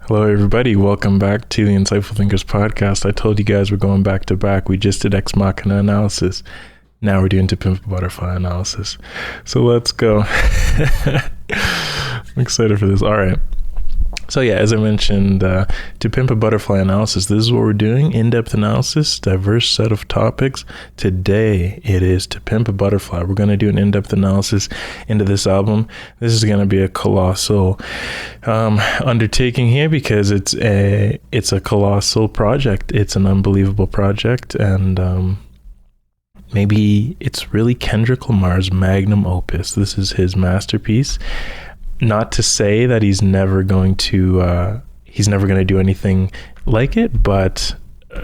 Hello everybody, welcome back to the Insightful Thinkers podcast. I told you guys we're going back to back. We just did Ex Machina analysis. Now we're doing To Pimp a Butterfly analysis. So let's go. I'm excited for this. All right. So yeah, as I mentioned, To Pimp a Butterfly analysis, this is what we're doing. In-depth analysis, diverse set of topics. Today it is To Pimp a Butterfly. We're going to do an in-depth analysis into this album. This is going to be a colossal undertaking here because it's a colossal project. It's an unbelievable project, and maybe it's really Kendrick Lamar's magnum opus. This is his masterpiece. Not to say that he's never going to do anything like it, but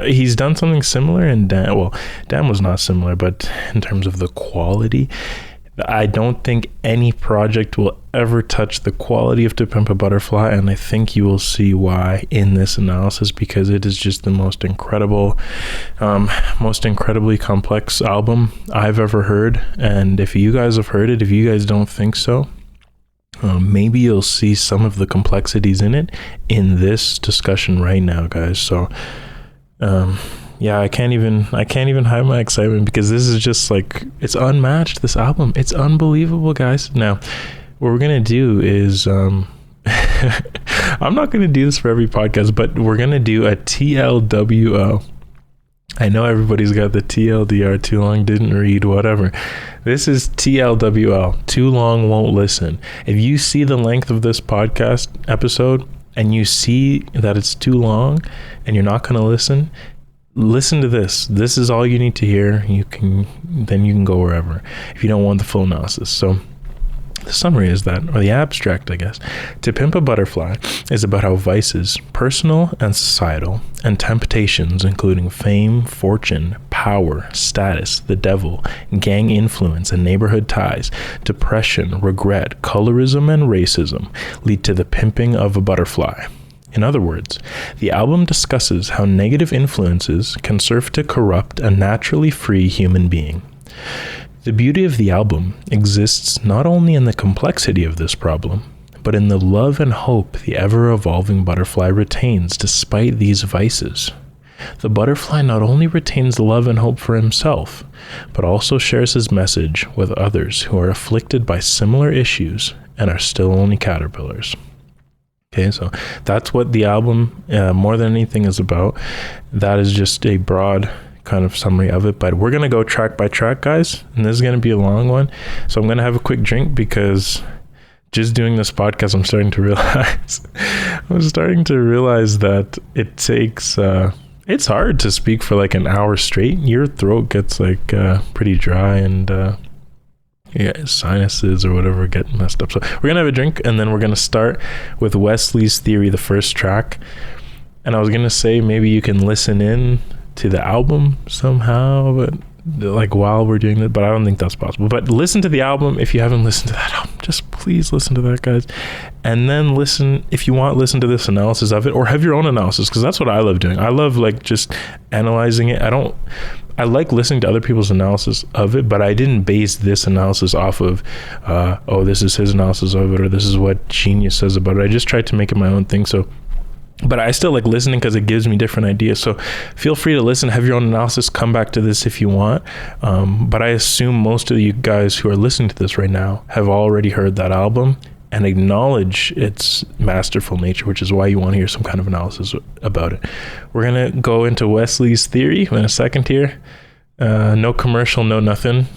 he's done something similar. And Damn was not similar, but in terms of the quality, I don't think any project will ever touch the quality of To Pimp a Butterfly, and I think you will see why in this analysis, because it is just the most incredibly complex album I've ever heard. And if you guys have heard it, if you guys don't think so, maybe you'll see some of the complexities in it in this discussion right now, guys. So yeah, I can't even hide my excitement, because this is just like, it's unmatched. This album, it's unbelievable, guys. Now what we're gonna do is I'm not gonna do this for every podcast, but we're gonna do a TLWO. I know everybody's got the TLDR, too long didn't read, whatever. This is TLWL, too long won't listen. If you see the length of this podcast episode and you see that it's too long and you're not going to listen to this. This is all you need to hear. Then you can go wherever if you don't want the full analysis. So the summary is that, or the abstract, I guess. To Pimp a Butterfly is about how vices, personal and societal, and temptations, including fame, fortune, power, status, the devil, gang influence, and neighborhood ties, depression, regret, colorism, and racism, lead to the pimping of a butterfly. In other words, the album discusses how negative influences can serve to corrupt a naturally free human being. The beauty of the album exists not only in the complexity of this problem, but in the love and hope the ever-evolving butterfly retains despite these vices. The butterfly not only retains love and hope for himself, but also shares his message with others who are afflicted by similar issues and are still only caterpillars. Okay, so that's what the album, more than anything, is about. That is just a broad kind of summary of it, but we're gonna go track by track, guys, and this is gonna be a long one, so I'm gonna have a quick drink, because just doing this podcast, I'm starting to realize that it takes it's hard to speak for like an hour straight. Your throat gets like pretty dry, and sinuses or whatever get messed up. So we're gonna have a drink, and then we're gonna start with Wesley's Theory, the first track. And I was gonna say maybe you can listen in to the album somehow, but like while we're doing that, but I don't think that's possible. But listen to the album if you haven't listened to that album. Just please listen to that, guys. And then listen, if you want, listen to this analysis of it, or have your own analysis, because that's what I love doing. I love like just analyzing it. I like listening to other people's analysis of it, but I didn't base this analysis off of this is his analysis of it, or this is what Genius says about it. I just tried to make it my own thing. So, but I still like listening because it gives me different ideas. So feel free to listen, have your own analysis, come back to this if you want. But I assume most of you guys who are listening to this right now have already heard that album and acknowledge its masterful nature, which is why you want to hear some kind of analysis about it. We're going to go into Wesley's Theory in a second here. No commercial, no nothing.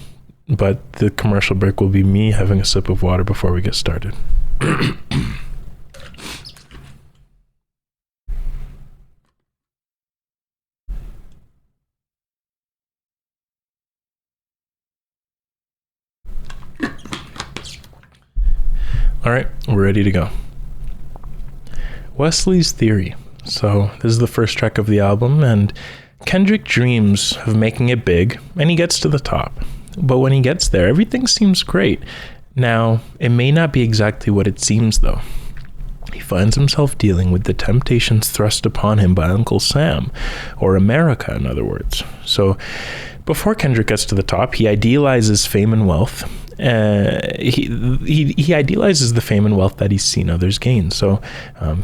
But the commercial break will be me having a sip of water before we get started. All right, we're ready to go. Wesley's Theory. So this is the first track of the album, and Kendrick dreams of making it big, and he gets to the top. But when he gets there, everything seems great. Now, it may not be exactly what it seems, though. He finds himself dealing with the temptations thrust upon him by Uncle Sam, or America, in other words. So, before Kendrick gets to the top, he idealizes fame and wealth, he idealizes the fame and wealth that he's seen others gain. So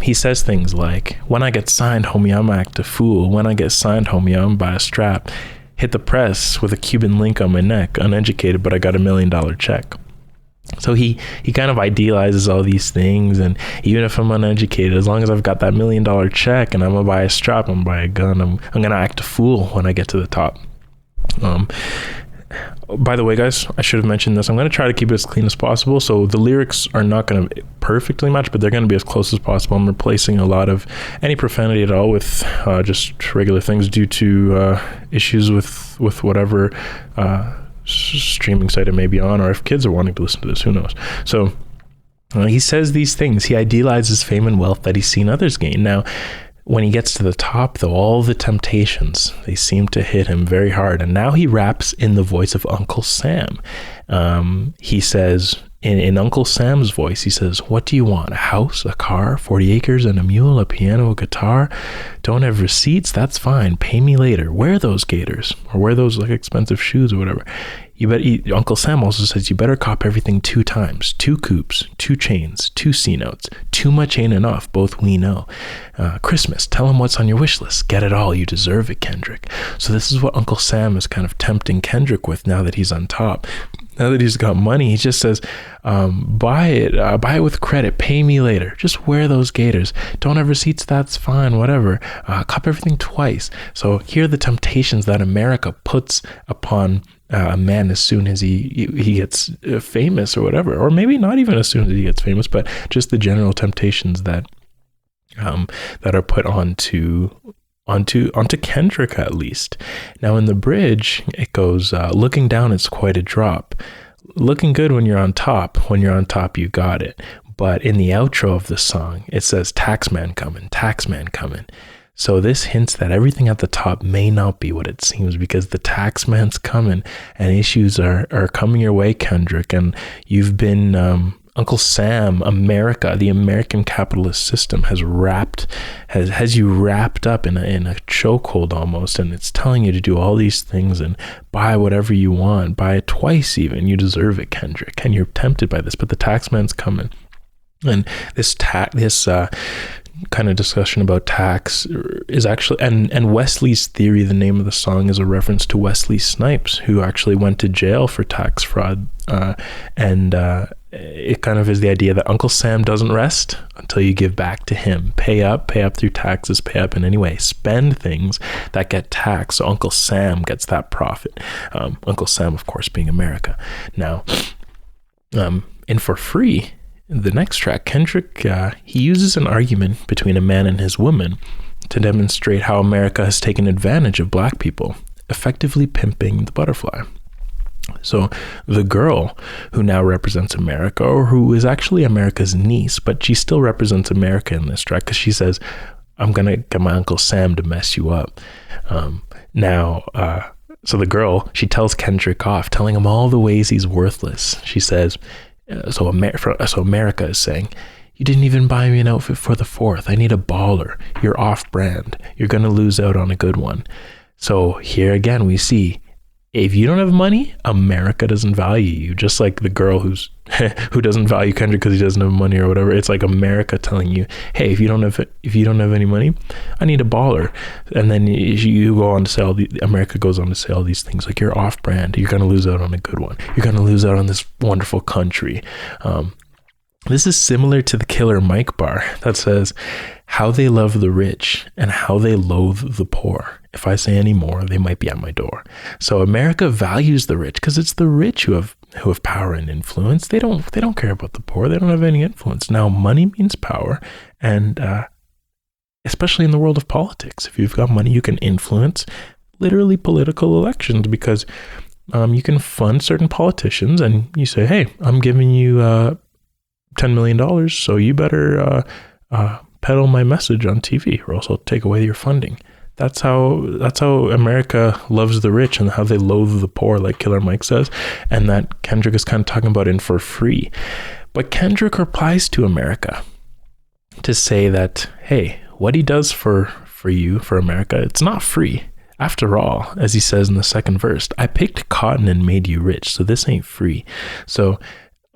he says things like, when I get signed, homie, I'm act a fool. When I get signed, homie, I'm buy a strap. Hit the press with a Cuban link on my neck. Uneducated, but I got $1 million check. So he kind of idealizes all these things, and even if I'm uneducated, as long as I've got that $1 million check and I'm gonna buy a strap, I'm gonna buy a gun, I'm gonna act a fool when I get to the top. By the way, guys, I should have mentioned this. I'm going to try to keep it as clean as possible. So the lyrics are not going to perfectly match, but they're going to be as close as possible. I'm replacing a lot of any profanity at all with just regular things due to issues with whatever streaming site it may be on, or if kids are wanting to listen to this, who knows. So he says these things. He idealizes fame and wealth that he's seen others gain. Now, when he gets to the top, though, all the temptations, they seem to hit him very hard. And now he raps in the voice of Uncle Sam. He says, in Uncle Sam's voice, he says, what do you want? A house, a car, 40 acres and a mule, a piano, a guitar? Don't have receipts? That's fine. Pay me later. Wear those gaiters, or wear those like expensive shoes or whatever. Uncle Sam also says, you better cop everything 2 times, 2 coupes, 2 chains, 2 C notes. Too much ain't enough, both we know. Christmas, tell him what's on your wish list. Get it all, you deserve it, Kendrick. So this is what Uncle Sam is kind of tempting Kendrick with now that he's on top. Now that he's got money, he just says, buy it with credit, pay me later. Just wear those gaiters. Don't have receipts, that's fine, whatever. Cop everything twice. So here are the temptations that America puts upon a man as soon as he gets famous or whatever, or maybe not even as soon as he gets famous, but just the general temptations that are put onto Kendrick, at least. Now in the bridge, it goes, looking down, it's quite a drop. Looking good when you're on top. When you're on top, you got it. But in the outro of the song, it says, taxman coming, taxman coming. So this hints that everything at the top may not be what it seems, because the taxman's coming and issues are coming your way, Kendrick. And you've been, Uncle Sam, America, the American capitalist system has you wrapped up in a chokehold almost, and it's telling you to do all these things and buy whatever you want, buy it twice even. You deserve it, Kendrick, and you're tempted by this, but the taxman's coming. And this kind of discussion about tax is actually, and Wesley's Theory, the name of the song, is a reference to Wesley Snipes, who actually went to jail for tax fraud. And it kind of is the idea that Uncle Sam doesn't rest until you give back to him. Pay up through taxes, pay up in any way. Spend things that get taxed, so Uncle Sam gets that profit. Uncle Sam, of course, being America. Now, in For Free, the next track, Kendrick, he uses an argument between a man and his woman to demonstrate how America has taken advantage of black people, effectively pimping the butterfly. So the girl who now represents America, or who is actually America's niece, but she still represents America in this track, because she says, I'm going to get my Uncle Sam to mess you up. So the girl, she tells Kendrick off, telling him all the ways he's worthless. She says, so America is saying, you didn't even buy me an outfit for the 4th. I need a baller. You're off brand. You're going to lose out on a good one. So here again, we see, if you don't have money, America doesn't value you. Just like the girl who doesn't value Kendrick because he doesn't have money or whatever. It's like America telling you, hey, if you don't have any money, I need a baller. And then you go on to say America goes on to say all these things like, you're off brand. You're going to lose out on a good one. You're going to lose out on this wonderful country. This is similar to the Killer Mike bar that says, how they love the rich and how they loathe the poor. If I say any more, they might be at my door. So America values the rich because it's the rich who have power and influence. They don't care about the poor. They don't have any influence. Now, money means power, and especially in the world of politics, if you've got money, you can influence literally political elections, because you can fund certain politicians, and you say, hey, I'm giving you $10 million, so you better peddle my message on TV, or else I'll take away your funding. That's how America loves the rich and how they loathe the poor, like Killer Mike says, and that Kendrick is kind of talking about in For Free. But Kendrick replies to America to say that, hey, what he does for you, for America, it's not free. After all, as he says in the second verse, I picked cotton and made you rich, so this ain't free. So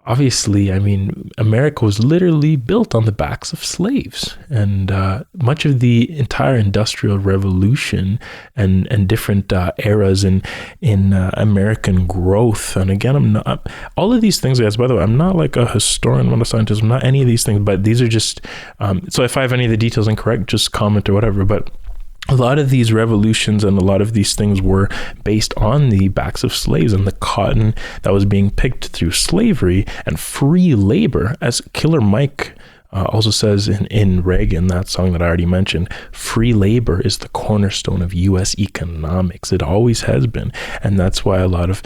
obviously, I mean, America was literally built on the backs of slaves, and much of the entire industrial revolution and different eras in American growth. And again, I'm not all of these things, guys. By the way, I'm not like a historian, I'm not a scientist, I'm not any of these things. But these are just so if I have any of the details incorrect, just comment or whatever. But a lot of these revolutions and a lot of these things were based on the backs of slaves and the cotton that was being picked through slavery and free labor. As Killer Mike also says in Reagan, that song that I already mentioned, free labor is the cornerstone of U.S. economics. It always has been. And that's why a lot of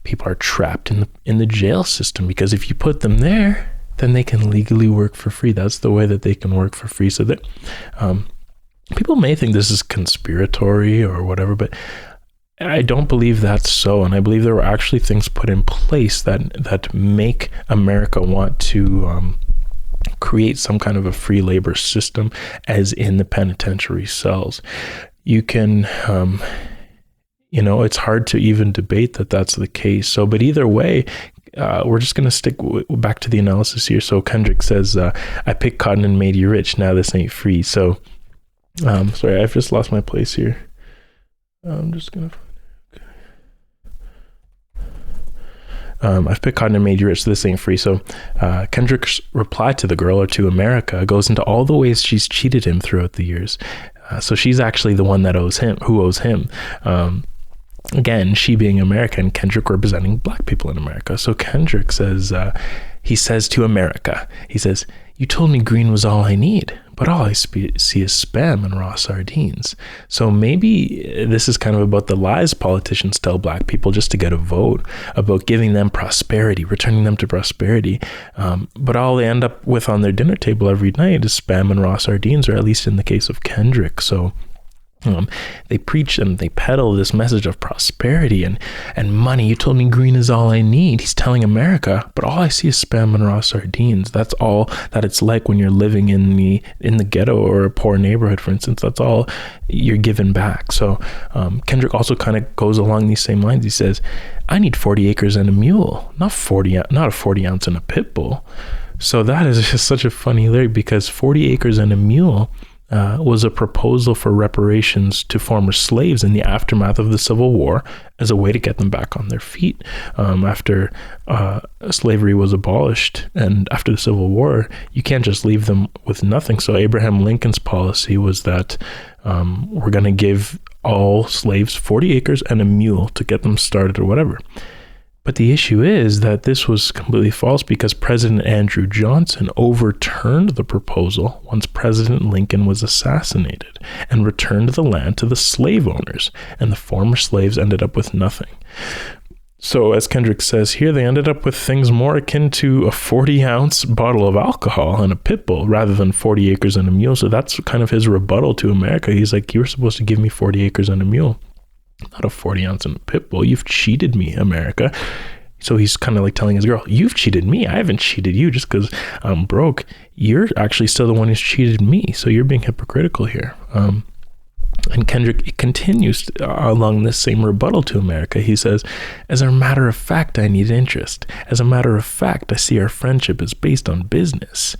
people are trapped in the jail system, because if you put them there, then they can legally work for free. That's the way that they can work for free. So that people may think this is conspiratory or whatever, but I don't believe that's so. And I believe there were actually things put in place that make America want to create some kind of a free labor system, as in the penitentiary cells. You can, it's hard to even debate that that's the case. So, but either way, we're just going to stick back to the analysis here. So Kendrick says, I picked cotton and made you rich. Now this ain't free. So, sorry, I've just lost my place here. I'm just gonna I've picked cotton and made you rich, so this ain't free. So Kendrick's reply to the girl, or to America, goes into all the ways she's cheated him throughout the years. So she's actually the one that owes him. Again, she being American, Kendrick representing black people in America. So Kendrick says, he says to America, he says, you told me green was all I need, but all I see is spam and raw sardines. So maybe this is kind of about the lies politicians tell black people just to get a vote, about giving them prosperity, returning them to prosperity. But all they end up with on their dinner table every night is spam and raw sardines, or at least in the case of Kendrick. So they preach and they peddle this message of prosperity and money. You told me green is all I need. He's telling America, but all I see is spam and raw sardines. That's all that it's like when you're living in the ghetto or a poor neighborhood, for instance. That's all you're given back. So Kendrick also kind of goes along these same lines. He says, I need 40 acres and a mule, not a 40 ounce and a pit bull. So that is just such a funny lyric, because 40 acres and a mule was a proposal for reparations to former slaves in the aftermath of the Civil War, as a way to get them back on their feet. After slavery was abolished and after the Civil War, you can't just leave them with nothing. So Abraham Lincoln's policy was that we're going to give all slaves 40 acres and a mule to get them started or whatever. But the issue is that this was completely false, because President Andrew Johnson overturned the proposal once President Lincoln was assassinated, and returned the land to the slave owners, and the former slaves ended up with nothing. So as Kendrick says here, they ended up with things more akin to a 40-ounce bottle of alcohol and a pit bull rather than 40 acres and a mule. So that's kind of his rebuttal to America. He's like, you were supposed to give me 40 acres and a mule, not a 40 ounce and a pit bull. You've cheated me, America. So he's kind of like telling his girl, you've cheated me. I haven't cheated you just because I'm broke. You're actually still the one who's cheated me. So you're being hypocritical here. And Kendrick continues along this same rebuttal to America. He says, as a matter of fact, I need interest. As a matter of fact, I see our friendship is based on business.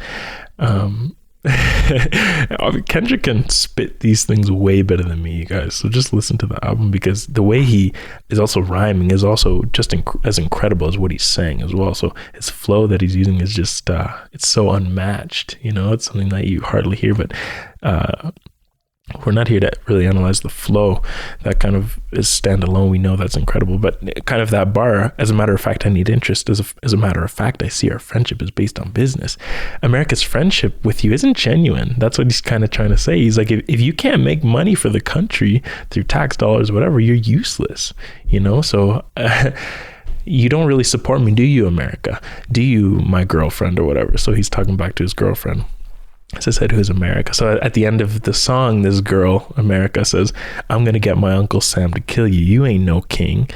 Kendrick can spit these things way better than me, you guys. So just listen to the album, because the way he is also rhyming is also just as incredible as what he's saying as well. So his flow that he's using is just it's so unmatched. It's something that you hardly hear. But we're not here to really analyze the flow. That kind of is standalone. We know that's incredible, but kind of that bar, as a matter of fact, I need interest. As a matter of fact, I see our friendship is based on business. America's friendship with you isn't genuine. That's what he's kind of trying to say. He's like, if you can't make money for the country through tax dollars, whatever, you're useless, So you don't really support me, do you, America? Do you, my girlfriend or whatever? So he's talking back to his girlfriend. As I said, who's America? So at the end of the song, this girl, America, says, I'm going to get my Uncle Sam to kill you. You ain't no king.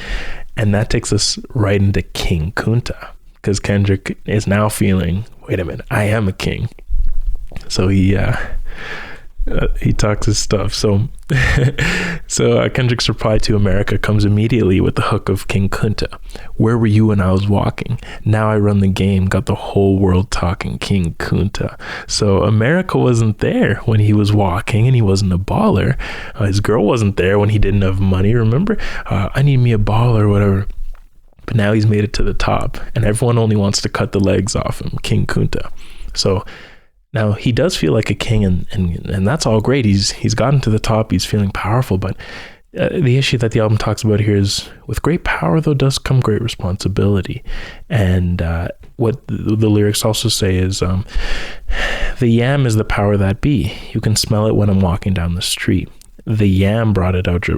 And that takes us right into King Kunta, because Kendrick is now feeling, wait a minute, I am a king. So he talks his stuff. So So Kendrick's reply to America comes immediately with the hook of King Kunta. Where were you when I was walking? Now I run the game, got the whole world talking, King Kunta. So America wasn't there when he was walking, and he wasn't a baller. His girl wasn't there when he didn't have money, remember? I need me a baller or whatever. But now he's made it to the top, and everyone only wants to cut the legs off him, King Kunta. So now he does feel like a king, and that's all great. He's gotten to the top. He's feeling powerful, but the issue that the album talks about here is with great power, though, does come great responsibility. And what the lyrics also say is, the yam is the power that be. You can smell it when I'm walking down the street. The yam brought it out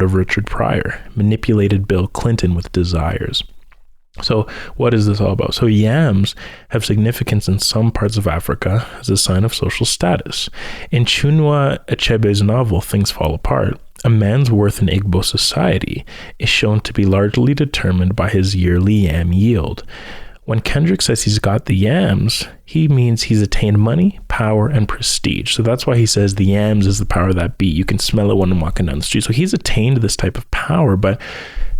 of Richard Pryor, manipulated Bill Clinton with desires. So what is this all about? So yams have significance in some parts of Africa as a sign of social status. In Chinua Achebe's novel, Things Fall Apart, a man's worth in Igbo society is shown to be largely determined by his yearly yam yield. When Kendrick says he's got the yams, he means he's attained money, power, and prestige. So that's why he says the yams is the power that be. You can smell it when I'm walking down the street. So he's attained this type of power, but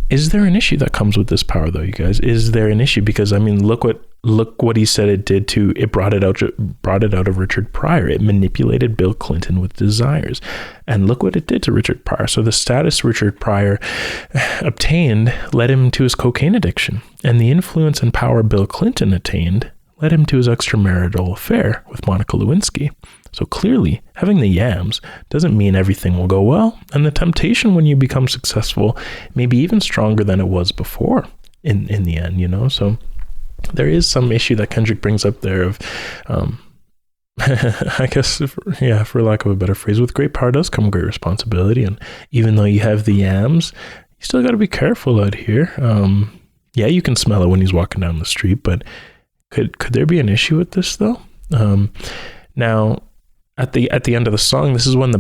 is there an issue that comes with this power, though, you guys? Is there an issue? Because I mean, look what he said it did to it. Brought it out of Richard Pryor. It manipulated Bill Clinton with desires, and look what it did to Richard Pryor. So the status Richard Pryor obtained led him to his cocaine addiction, and the influence and power Bill Clinton attained led him to his extramarital affair with Monica Lewinsky. So clearly, having the yams doesn't mean everything will go well, and the temptation when you become successful may be even stronger than it was before in the end, you know? So there is some issue that Kendrick brings up there of, I guess, for lack of a better phrase, with great power does come great responsibility, and even though you have the yams, you still got to be careful out here. Yeah, you can smell it when he's walking down the street, but could there be an issue with this, though? Now, at the end of the song, this is when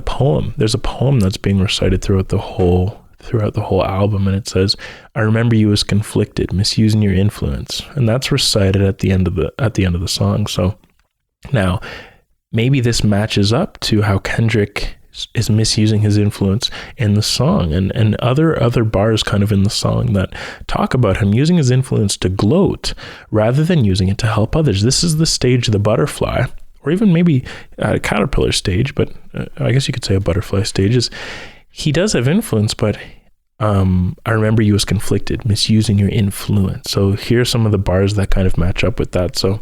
there's a poem that's being recited throughout the whole album, and it says, I remember you as conflicted, misusing your influence. And that's recited at the end of the song. So now maybe this matches up to how Kendrick is misusing his influence in the song, and other bars kind of in the song that talk about him using his influence to gloat rather than using it to help others. This is the stage of the butterfly, or even maybe a caterpillar stage, but I guess you could say a butterfly stage is he does have influence, but I remember you as conflicted, misusing your influence. So here are some of the bars that kind of match up with that. So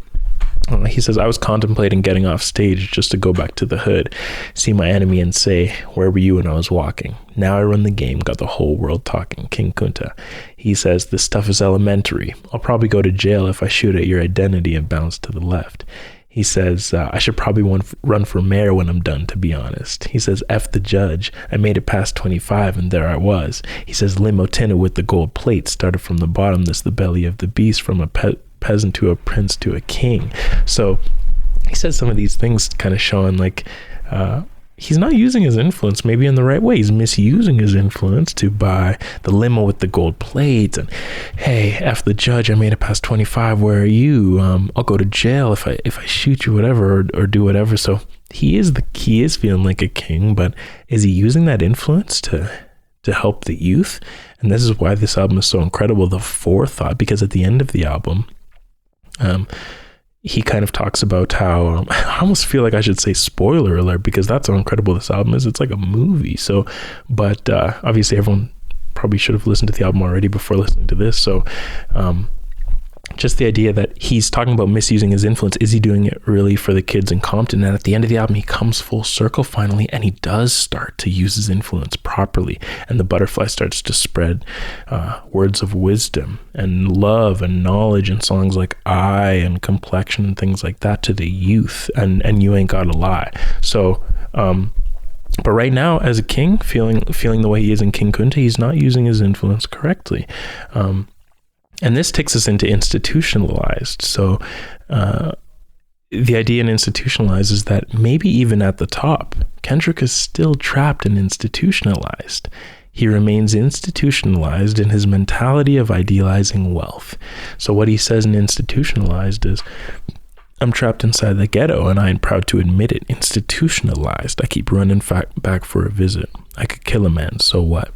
he says, I was contemplating getting off stage just to go back to the hood, see my enemy and say, where were you when I was walking? Now I run the game, got the whole world talking, King Kunta. He says, this stuff is elementary. I'll probably go to jail if I shoot at your identity and bounce to the left. He says, I should probably run for mayor when I'm done, to be honest. He says, F the judge. I made it past 25 and there I was. He says, limo tinted with the gold plate, started from the bottom, this the belly of the beast, from a peasant to a prince to a king. So he says some of these things kind of showing like he's not using his influence maybe in the right way. He's misusing his influence to buy the limo with the gold plate and, hey, F the judge, I made it past 25, where are you? I'll go to jail if I shoot you, whatever, or do whatever. So he is feeling like a king, but is he using that influence to help the youth? And this is why this album is so incredible, the forethought, because at the end of the album, he kind of talks about how, I almost feel like I should say spoiler alert, because that's how incredible this album is. It's like a movie. So, but obviously everyone probably should have listened to the album already before listening to this. So just the idea that he's talking about misusing his influence. Is he doing it really for the kids in Compton? And at the end of the album, he comes full circle finally, and he does start to use his influence properly. And the butterfly starts to spread words of wisdom and love and knowledge in songs like I and Complexion and things like that to the youth. And You Ain't Gotta Lie. So, but right now, as a king, feeling the way he is in King Kunta, he's not using his influence correctly. And this takes us into institutionalized. So the idea in institutionalized is that maybe even at the top, Kendrick is still trapped and institutionalized. He remains institutionalized in his mentality of idealizing wealth. So what he says in institutionalized is, I'm trapped inside the ghetto, and I am proud to admit it. Institutionalized. I keep running back for a visit. I could kill a man, so what?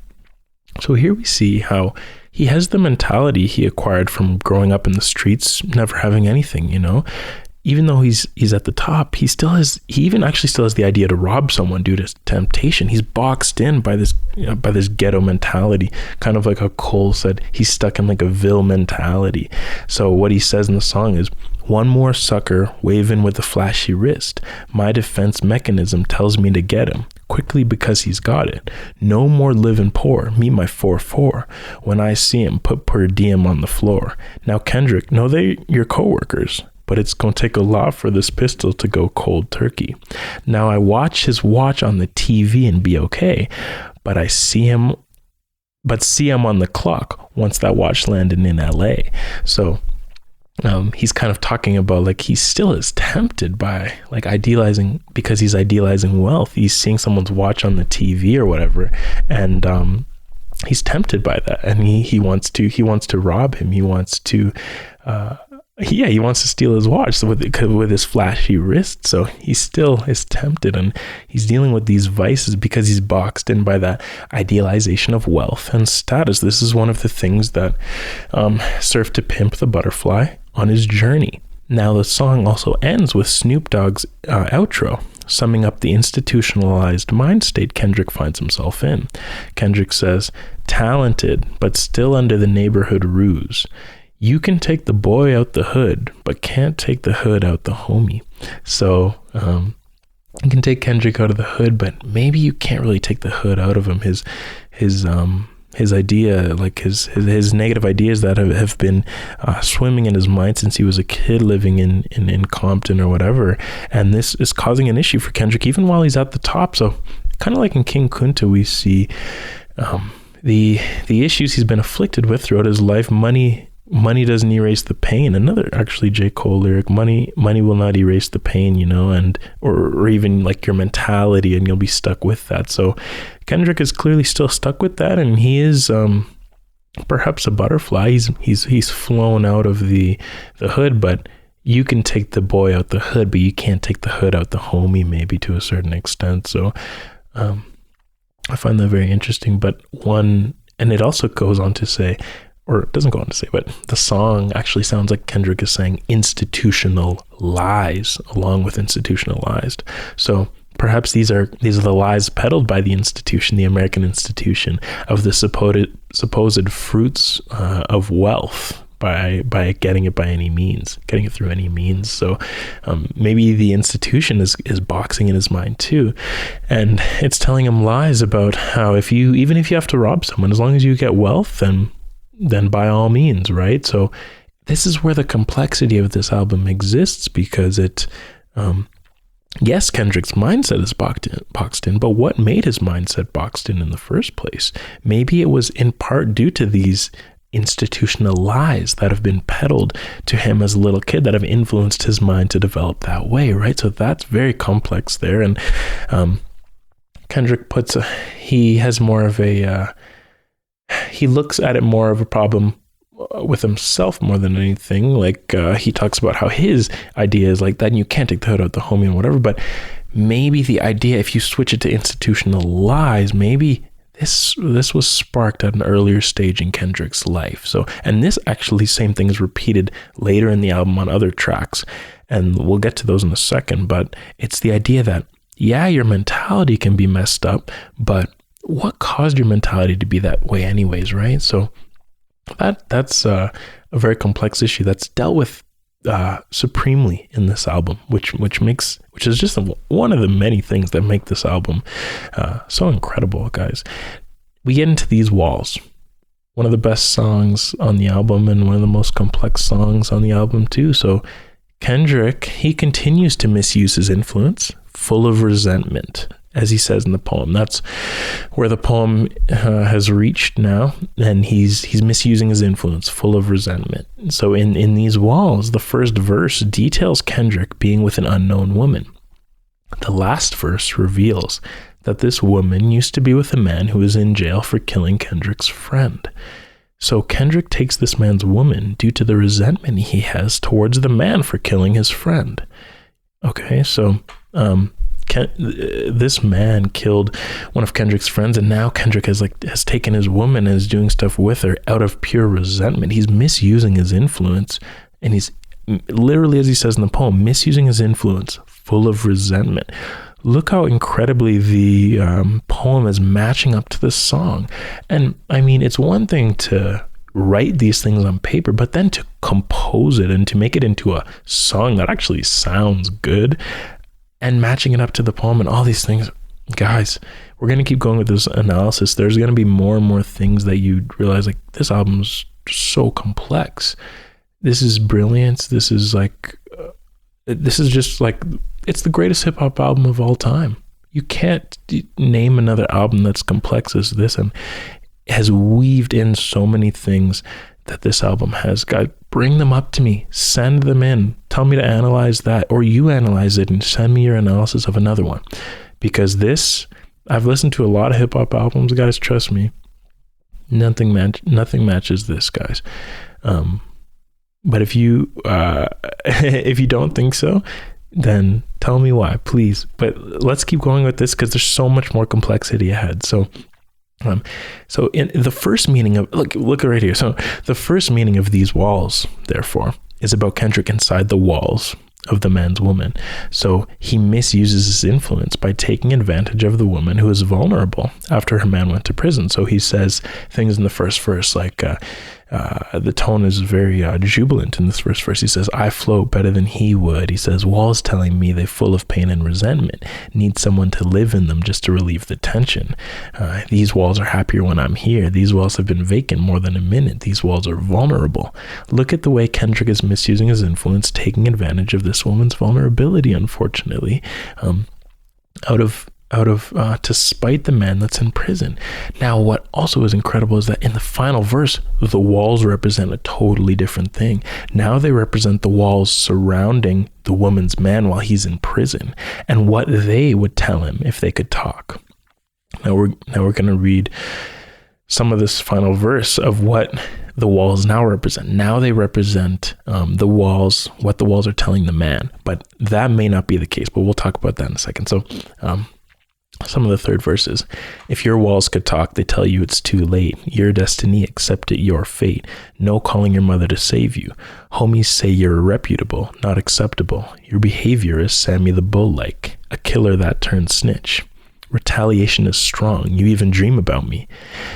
So here we see how he has the mentality he acquired from growing up in the streets, never having anything, you know. Even though he's at the top, he even actually still has the idea to rob someone due to temptation. He's boxed in by this ghetto mentality, kind of like how Cole said, he's stuck in like a Ville mentality. So what he says in the song is, one more sucker waving with a flashy wrist. My defense mechanism tells me to get him quickly because he's got it. No more living poor. Me, my 4-4. When I see him, put per diem on the floor. Now, Kendrick, no, they're your coworkers, but it's going to take a lot for this pistol to go cold turkey. Now, I watch his watch on the TV and be okay, but see him on the clock once that watch landed in LA. So he's kind of talking about like he still is tempted by like idealizing, because he's idealizing wealth. He's seeing someone's watch on the TV or whatever, and he's tempted by that, and he wants to rob him. He wants to he wants to steal his watch with his flashy wrist. So he still is tempted, and he's dealing with these vices because he's boxed in by that idealization of wealth and status. This is one of the things that served to pimp the butterfly on his journey. Now the song also ends with Snoop Dogg's outro, summing up the institutionalized mind state Kendrick finds himself in. Kendrick says, talented, but still under the neighborhood ruse. You can take the boy out the hood, but can't take the hood out the homie. So you can take Kendrick out of the hood, but maybe you can't really take the hood out of him. His idea, like his negative ideas that have been swimming in his mind since he was a kid living in Compton or whatever. And this is causing an issue for Kendrick even while he's at the top. So kind of like in King Kunta, we see the issues he's been afflicted with throughout his life. Money doesn't erase the pain. Another actually J. Cole lyric, money will not erase the pain, you know, and or even like your mentality, and you'll be stuck with that. So Kendrick is clearly still stuck with that, and he is perhaps a butterfly. He's flown out of the hood, but you can take the boy out the hood, but you can't take the hood out the homie, maybe to a certain extent. So I find that very interesting. But and it also goes on to say, or it doesn't go on to say, but the song actually sounds like Kendrick is saying institutional lies along with institutionalized. So perhaps these are the lies peddled by the institution, the American institution, of the supposed fruits of wealth by getting it through any means. So maybe the institution is boxing in his mind too, and it's telling him lies about how even if you have to rob someone, as long as you get wealth, then by all means, right? So this is where the complexity of this album exists, because yes, Kendrick's mindset is boxed in, but what made his mindset boxed in the first place? Maybe it was in part due to these institutional lies that have been peddled to him as a little kid that have influenced his mind to develop that way, right? So that's very complex there. And Kendrick he has more of he looks at it more of a problem with himself more than anything. Like he talks about how his idea is like that, and you can't take the hood out the homie and whatever. But maybe the idea, if you switch it to institutional lies, maybe this was sparked at an earlier stage in Kendrick's life. So, and this actually same thing is repeated later in the album on other tracks, and we'll get to those in a second. But it's the idea that, yeah, your mentality can be messed up, but what caused your mentality to be that way anyways, right? So that's a very complex issue that's dealt with supremely in this album, which is just one of the many things that make this album so incredible, guys. We get into These Walls, one of the best songs on the album and one of the most complex songs on the album too. So Kendrick, he continues to misuse his influence, full of resentment, as he says in the poem. That's where the poem has reached now, and he's misusing his influence, full of resentment. So in These Walls, the first verse details Kendrick being with an unknown woman. The last verse reveals that this woman used to be with a man who was in jail for killing Kendrick's friend. So Kendrick takes this man's woman due to the resentment he has towards the man for killing his friend. Okay, so this man killed one of Kendrick's friends, and now Kendrick has taken his woman and is doing stuff with her out of pure resentment. He's misusing his influence, and he's literally, as he says in the poem, misusing his influence, full of resentment. Look how incredibly the poem is matching up to the song. And I mean, it's one thing to write these things on paper, but then to compose it and to make it into a song that actually sounds good and matching it up to the poem and all these things. Guys, we're going to keep going with this analysis. There's going to be more and more things that you realize, like, this album's so complex. This is brilliance. This is just like, it's the greatest hip hop album of all time. You can't name another album that's complex as this and has weaved in so many things that this album has. God, bring them up to me, send them in, tell me to analyze that, or you analyze it and send me your analysis of another one. Because this, I've listened to a lot of hip hop albums, guys, trust me, nothing matches this, guys. But if you don't think so, then tell me why, please. But let's keep going with this because there's so much more complexity ahead. So in the first meaning of, look right here. So the first meaning of these walls, therefore, is about Kendrick inside the walls of the man's woman. So he misuses his influence by taking advantage of the woman who is vulnerable after her man went to prison. So he says things in the first verse like, the tone is very jubilant in this first verse. He says, I float better than he would. He says, walls telling me they're full of pain and resentment, need someone to live in them just to relieve the tension. These walls are happier when I'm here. These walls have been vacant more than a minute. These walls are vulnerable. Look at the way Kendrick is misusing his influence, taking advantage of this woman's vulnerability, unfortunately, to spite the man that's in prison. Now, what also is incredible is that in the final verse, the walls represent a totally different thing. Now they represent the walls surrounding the woman's man while he's in prison and what they would tell him if they could talk. Now we're going to read some of this final verse of what the walls now represent. Now they represent the walls, what the walls are telling the man, but that may not be the case, but we'll talk about that in a second. So, some of the third verses. If your walls could talk, they tell you it's too late. Your destiny, accept it, your fate. No calling your mother to save you. Homies say you're irreputable, not acceptable. Your behavior is Sammy the Bull-like, a killer that turned snitch. Retaliation is strong. You even dream about me.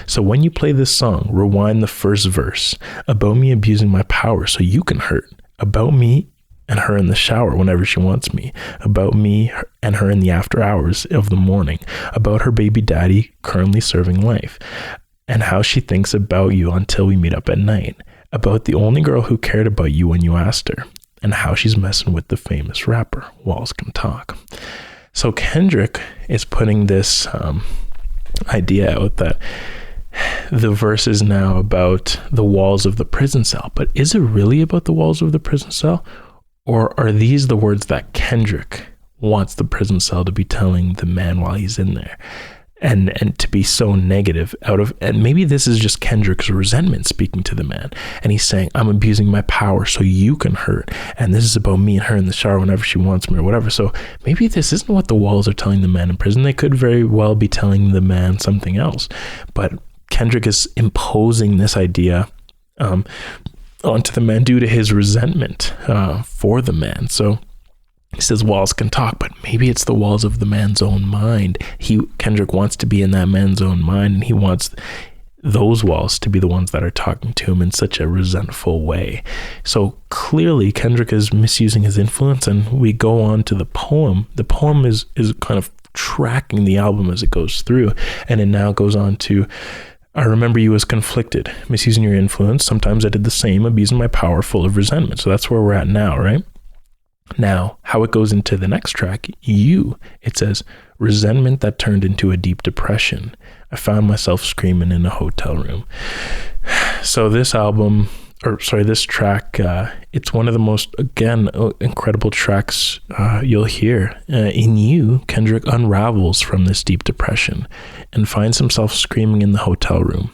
So when you play this song, rewind the first verse. About me abusing my power so you can hurt. About me and her in the shower whenever she wants me, about me and her in the after hours of the morning, about her baby daddy currently serving life, and how she thinks about you until we meet up at night, about the only girl who cared about you when you asked her, and how she's messing with the famous rapper, Walls Can Talk. So Kendrick is putting this idea out that the verse is now about the walls of the prison cell, but is it really about the walls of the prison cell? Or are these the words that Kendrick wants the prison cell to be telling the man while he's in there? And to be so negative and maybe this is just Kendrick's resentment speaking to the man. And he's saying, I'm abusing my power so you can hurt. And this is about me and her in the shower whenever she wants me or whatever. So maybe this isn't what the walls are telling the man in prison. They could very well be telling the man something else. But Kendrick is imposing this idea onto the man due to his resentment for the man. So he says walls can talk, but maybe it's the walls of the man's own mind. Kendrick wants to be in that man's own mind, and he wants those walls to be the ones that are talking to him in such a resentful way. So clearly Kendrick is misusing his influence, and we go on to the poem. The poem is kind of tracking the album as it goes through, and it now goes on to, I remember you as conflicted, misusing your influence. Sometimes I did the same, abusing my power, full of resentment. So that's where we're at now, right? Now, how it goes into the next track, it says, resentment that turned into a deep depression. I found myself screaming in a hotel room. So this track, it's one of the most, again, incredible tracks you'll hear. In You, Kendrick unravels from this deep depression and finds himself screaming in the hotel room.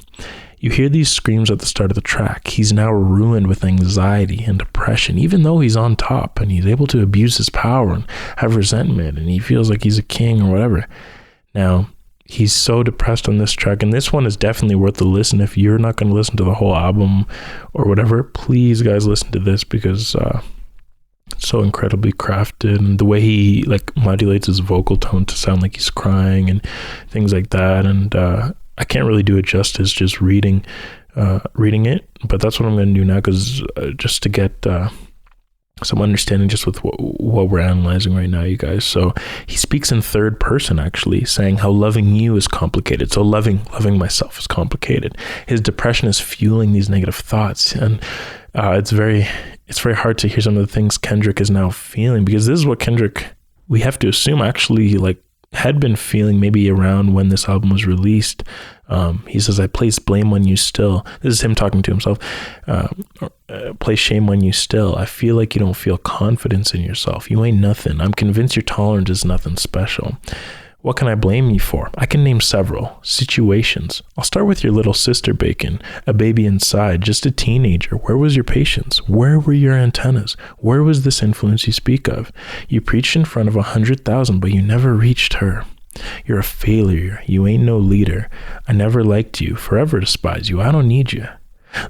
You hear these screams at the start of the track. He's now ruined with anxiety and depression, even though he's on top and he's able to abuse his power and have resentment and he feels like he's a king or whatever. Now, he's so depressed on this track, and this one is definitely worth the listen. If you're not going to listen to the whole album or whatever, please, guys, listen to this because it's so incredibly crafted, and the way he like modulates his vocal tone to sound like he's crying and things like that. And I can't really do it justice just reading it, but that's what I'm going to do now, because just to get some understanding just with what we're analyzing right now, you guys. So he speaks in third person, actually, saying how loving you is complicated. So loving myself is complicated. His depression is fueling these negative thoughts, and it's very hard to hear some of the things Kendrick is now feeling, because this is what Kendrick, we have to assume, actually like had been feeling maybe around when this album was released. He says, I place blame on you still. This is him talking to himself. Place shame on you still. I feel like you don't feel confidence in yourself. You ain't nothing. I'm convinced your tolerance is nothing special. What can I blame you for? I can name several situations. I'll start with your little sister Bacon, a baby inside, just a teenager. Where was your patience? Where were your antennas? Where was this influence you speak of? You preached in front of 100,000, but you never reached her. You're a failure. You ain't no leader. I never liked you. Forever despise you. I don't need you.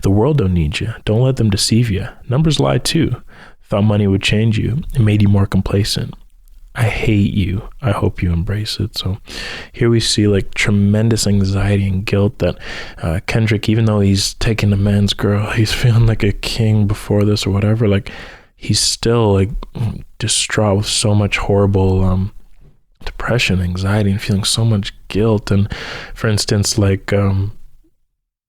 The world don't need you. Don't let them deceive you. Numbers lie too. Thought money would change you. It made you more complacent. I hate you. I hope you embrace it. So here we see like tremendous anxiety and guilt that Kendrick, even though he's taken a man's girl, he's feeling like a king before this or whatever, like he's still like distraught with so much horrible depression, anxiety, and feeling so much guilt. And for instance, like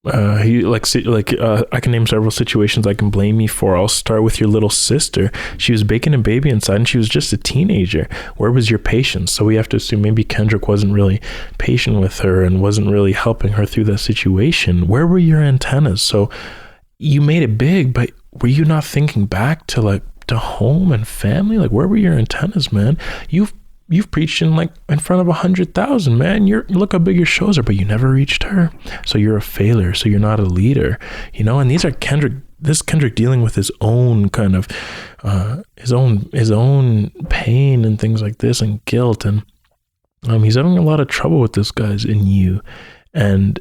I can name several situations I can blame you for. I'll start with your little sister. She was baking a baby inside and she was just a teenager. Where was your patience? So we have to assume maybe Kendrick wasn't really patient with her and wasn't really helping her through that situation. Where were your antennas? So you made it big, but were you not thinking back to home and family? Like, where were your antennas, man? You've preached in front of 100,000, man. Look how big your shows are, but you never reached her. So you're a failure. So you're not a leader, and these are Kendrick dealing with his own kind of, his own pain and things like this and guilt. And, he's having a lot of trouble with this, guys, in you. And,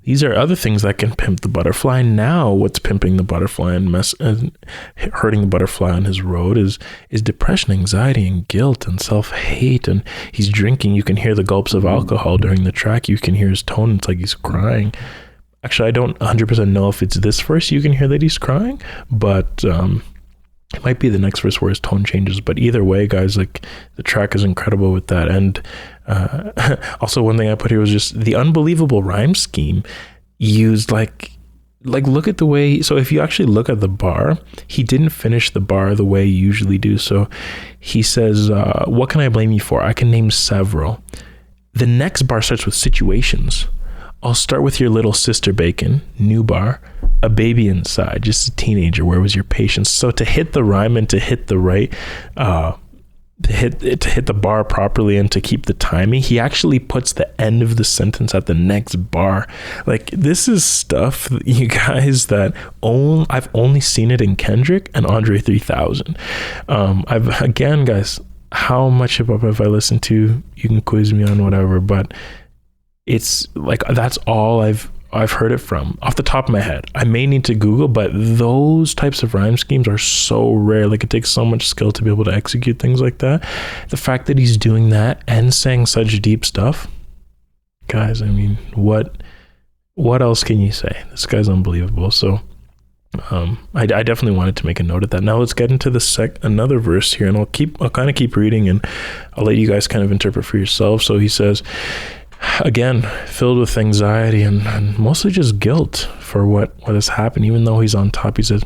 these are other things that can pimp the butterfly. Now, what's pimping the butterfly and hurting the butterfly on his road is depression, anxiety, and guilt and self-hate. And he's drinking. You can hear the gulps of alcohol during the track. You can hear his tone. It's like he's crying. Actually, I don't 100% know if it's this verse you can hear that he's crying, but it might be the next verse where his tone changes. But either way, guys, like the track is incredible with that. And also one thing I put here was just the unbelievable rhyme scheme used. Like look at the way, so if you actually look at the bar, he didn't finish the bar the way you usually do. So he says, what can I blame you for? I can name several. The next bar starts with situations. I'll start with your little sister Bacon, new bar, a baby inside, just a teenager. Where was your patience? So to hit the rhyme and to hit the right, to hit the bar properly and to keep the timing, he actually puts the end of the sentence at the next bar. Like, this is stuff, you guys, that I've only seen it in Kendrick and Andre 3000. Again, guys, how much hip hop have I listened to? You can quiz me on whatever, but it's like, that's all I've heard it from off the top of my head. I may need to Google, but those types of rhyme schemes are so rare. Like, it takes so much skill to be able to execute things like that. The fact that he's doing that and saying such deep stuff, guys, I mean, what else can you say? This guy's unbelievable. So I definitely wanted to make a note of that. Now let's get into another verse here, and I'll kind of keep reading and I'll let you guys kind of interpret for yourself. So he says, again, filled with anxiety and mostly just guilt for what has happened. Even though he's on top, he says,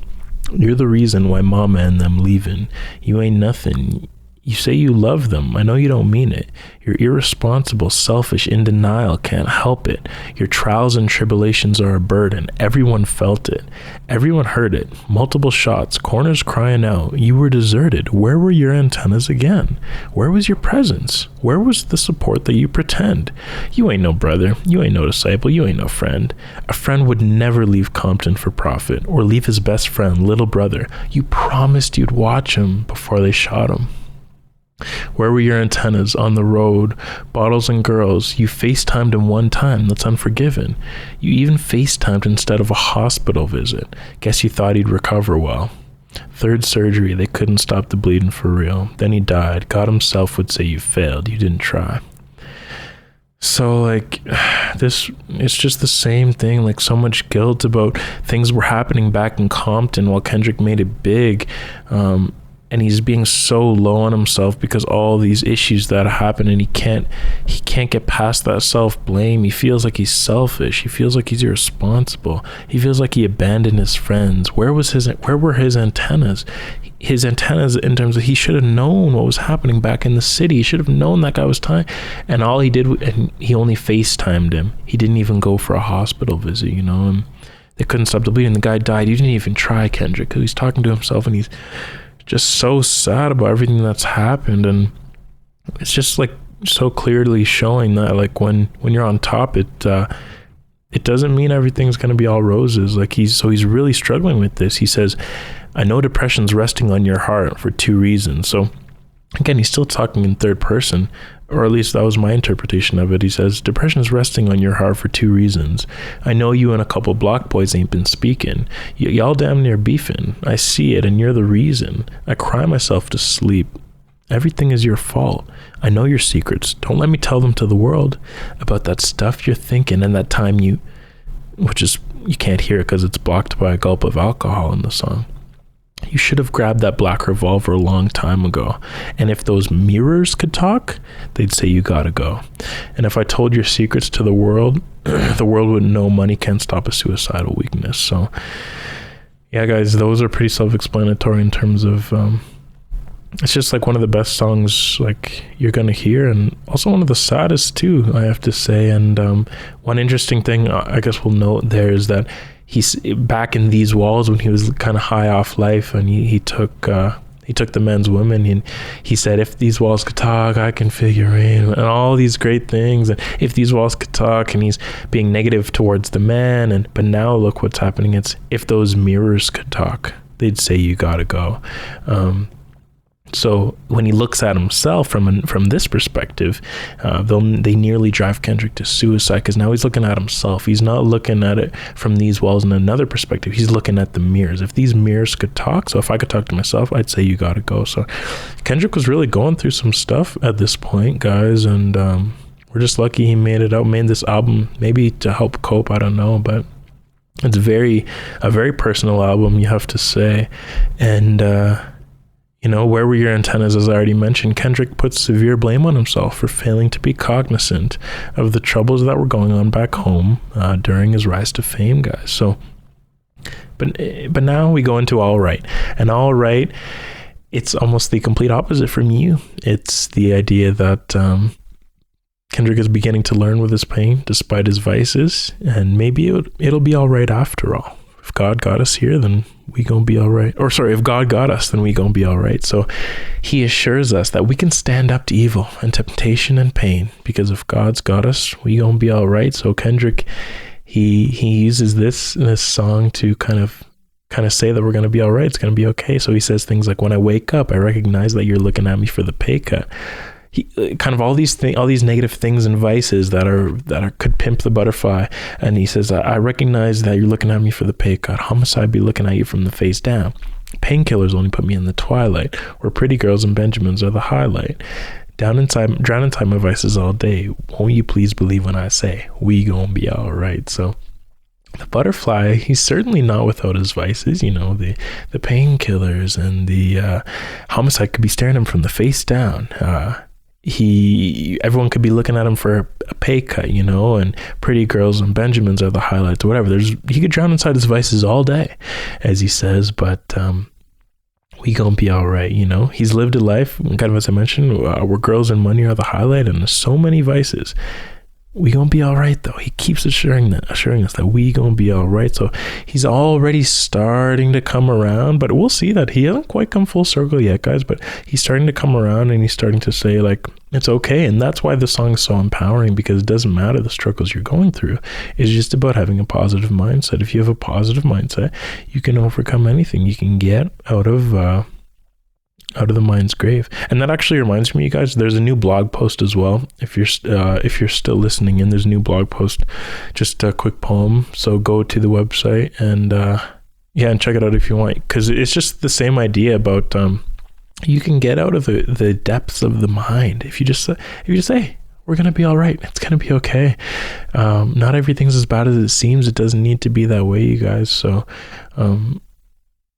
you're the reason why mama and them leaving. You ain't nothing. You say you love them. I know you don't mean it. You're irresponsible, selfish, in denial, can't help it. Your trials and tribulations are a burden. Everyone felt it. Everyone heard it. Multiple shots, corners crying out. You were deserted. Where were your antennas again? Where was your presence? Where was the support that you pretend? You ain't no brother. You ain't no disciple. You ain't no friend. A friend would never leave Compton for profit or leave his best friend, little brother. You promised you'd watch him before they shot him. Where were your antennas on the road? Bottles and girls. You FaceTimed him one time. That's unforgiven. You even FaceTimed instead of a hospital visit. Guess you thought he'd recover well. Third surgery. They couldn't stop the bleeding for real. Then he died. God himself would say you failed. You didn't try. So like this, it's just the same thing. Like so much guilt about things were happening back in Compton while Kendrick made it big. And he's being so low on himself because all these issues that happen, and he can't get past that self-blame. He feels like he's selfish. He feels like he's irresponsible. He feels like he abandoned his friends. Where were his antennas? His antennas in terms of he should have known what was happening back in the city. He should have known that guy was dying. And all he did, and he only FaceTimed him. He didn't even go for a hospital visit, you know, and they couldn't stop the bleeding. The guy died. He didn't even try, Kendrick, because he's talking to himself and he's just so sad about everything that's happened. And it's just like so clearly showing that like when you're on top, it doesn't mean everything's going to be all roses. Like he's really struggling with this. He says, I know depression's resting on your heart for two reasons. So again, he's still talking in third person, or at least that was my interpretation of it. He says, depression is resting on your heart for two reasons. I know you and a couple block boys ain't been speaking. Y'all damn near beefing. I see it, and you're the reason. I cry myself to sleep. Everything is your fault. I know your secrets. Don't let me tell them to the world about that stuff you're thinking and that time you can't hear it because it's blocked by a gulp of alcohol in the song. You should have grabbed that black revolver a long time ago. And if those mirrors could talk, they'd say you gotta go. And if I told your secrets to the world, the world would know money can't stop a suicidal weakness. So yeah, guys, those are pretty self-explanatory in terms of it's just like one of the best songs like you're gonna hear, and also one of the saddest too, I have to say. And one interesting thing I guess we'll note there is that he's back in These Walls when he was kind of high off life, and he took the men's women, and he said, if these walls could talk, I can feel your rain, and all these great things. And if these walls could talk, and he's being negative towards the man. But now look what's happening. It's if those mirrors could talk, they'd say you gotta go. So when he looks at himself from this perspective, they nearly drive Kendrick to suicide, because now he's looking at himself. He's not looking at it from these walls in another perspective. He's looking at the mirrors. If these mirrors could talk, so if I could talk to myself, I'd say you gotta go. So Kendrick was really going through some stuff at this point, guys, and we're just lucky he made this album, maybe to help cope, I don't know, but it's a very personal album, you have to say. And you know, where were your antennas? As I already mentioned, Kendrick puts severe blame on himself for failing to be cognizant of the troubles that were going on back home during his rise to fame, guys. So, but now we go into All Right. And All Right, it's almost the complete opposite from you. It's the idea that Kendrick is beginning to learn with his pain despite his vices, and maybe it'll be all right after all. If God got us here, then we gonna be all right. Or sorry, if God got us, then we gonna be all right. So he assures us that we can stand up to evil and temptation and pain, because if God's got us, we gonna be all right. So Kendrick, he uses this song to kind of say that we're gonna be all right. It's gonna be okay. So he says things like, when I wake up, I recognize that you're looking at me for the pay cut. He kind of all these negative things and vices that could pimp the butterfly. And he says, I recognize that you're looking at me for the pay cut. Homicide be looking at you from the face down. Painkillers only put me in the twilight, where pretty girls and Benjamins are the highlight. Drown inside my vices all day. Won't you please believe when I say we gonna be all right? So the butterfly, he's certainly not without his vices, you know, the painkillers and the homicide could be staring him from the face down. Everyone could be looking at him for a pay cut, you know, and pretty girls and Benjamins are the highlights or whatever. He could drown inside his vices all day, as he says, but we gonna be all right. You know, he's lived a life, kind of as I mentioned, where girls and money are the highlight, and there's so many vices. We gonna be all right though. He keeps assuring us that we gonna be all right. So he's already starting to come around, but we'll see that he hasn't quite come full circle yet, guys, but he's starting to come around, and he's starting to say, like, it's okay. And that's why the song is so empowering, because it doesn't matter the struggles you're going through. It's just about having a positive mindset. If you have a positive mindset, you can overcome anything. You can get out of the mind's grave. And that actually reminds me, you guys, there's a new blog post as well. If you're still listening in, there's a new blog post, just a quick poem. So go to the website and and check it out if you want, because it's just the same idea about you can get out of the depths of the mind if you just say, we're gonna be all right. It's gonna be okay. Not everything's as bad as it seems. It doesn't need to be that way, you guys. So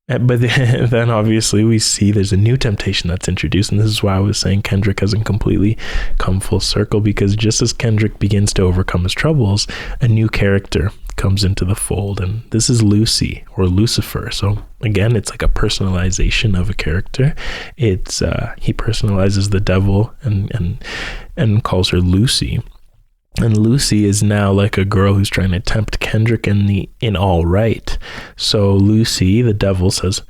but then obviously we see there's a new temptation that's introduced, and this is why I was saying Kendrick hasn't completely come full circle, because just as Kendrick begins to overcome his troubles, a new character comes into the fold, and this is Lucy, or Lucifer. So again, it's like a personalization of a character. It's he personalizes the devil and calls her Lucy. And Lucy is now like a girl who's trying to tempt Kendrick in all right. So Lucy, the devil, says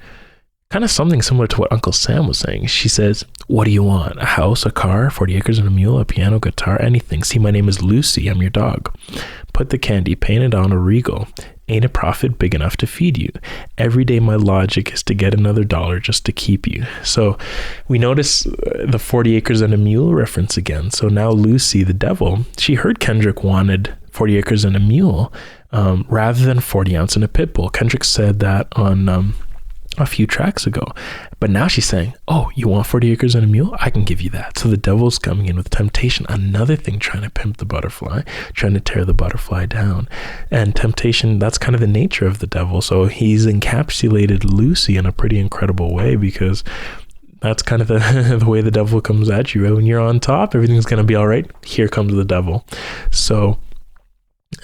kind of something similar to what Uncle Sam was saying. She says, what do you want? A house, a car, 40 acres and a mule, a piano, guitar, anything. See, my name is Lucy. I'm your dog. Put the candy, paint it on a regal. Ain't a profit big enough to feed you. Every day my logic is to get another dollar just to keep you. So we notice the 40 acres and a mule reference again. So now Lucy, the devil, she heard Kendrick wanted 40 acres and a mule rather than 40 ounce and a pit bull. Kendrick said that on a few tracks ago, but now she's saying, oh, you want 40 acres and a mule? I can give you that. So the devil's coming in with temptation, another thing, trying to pimp the butterfly, trying to tear the butterfly down. And temptation, that's kind of the nature of the devil. So he's encapsulated Lucy in a pretty incredible way, because that's kind of the way the devil comes at you, right? When you're on top, everything's going to be all right. Here comes the devil. So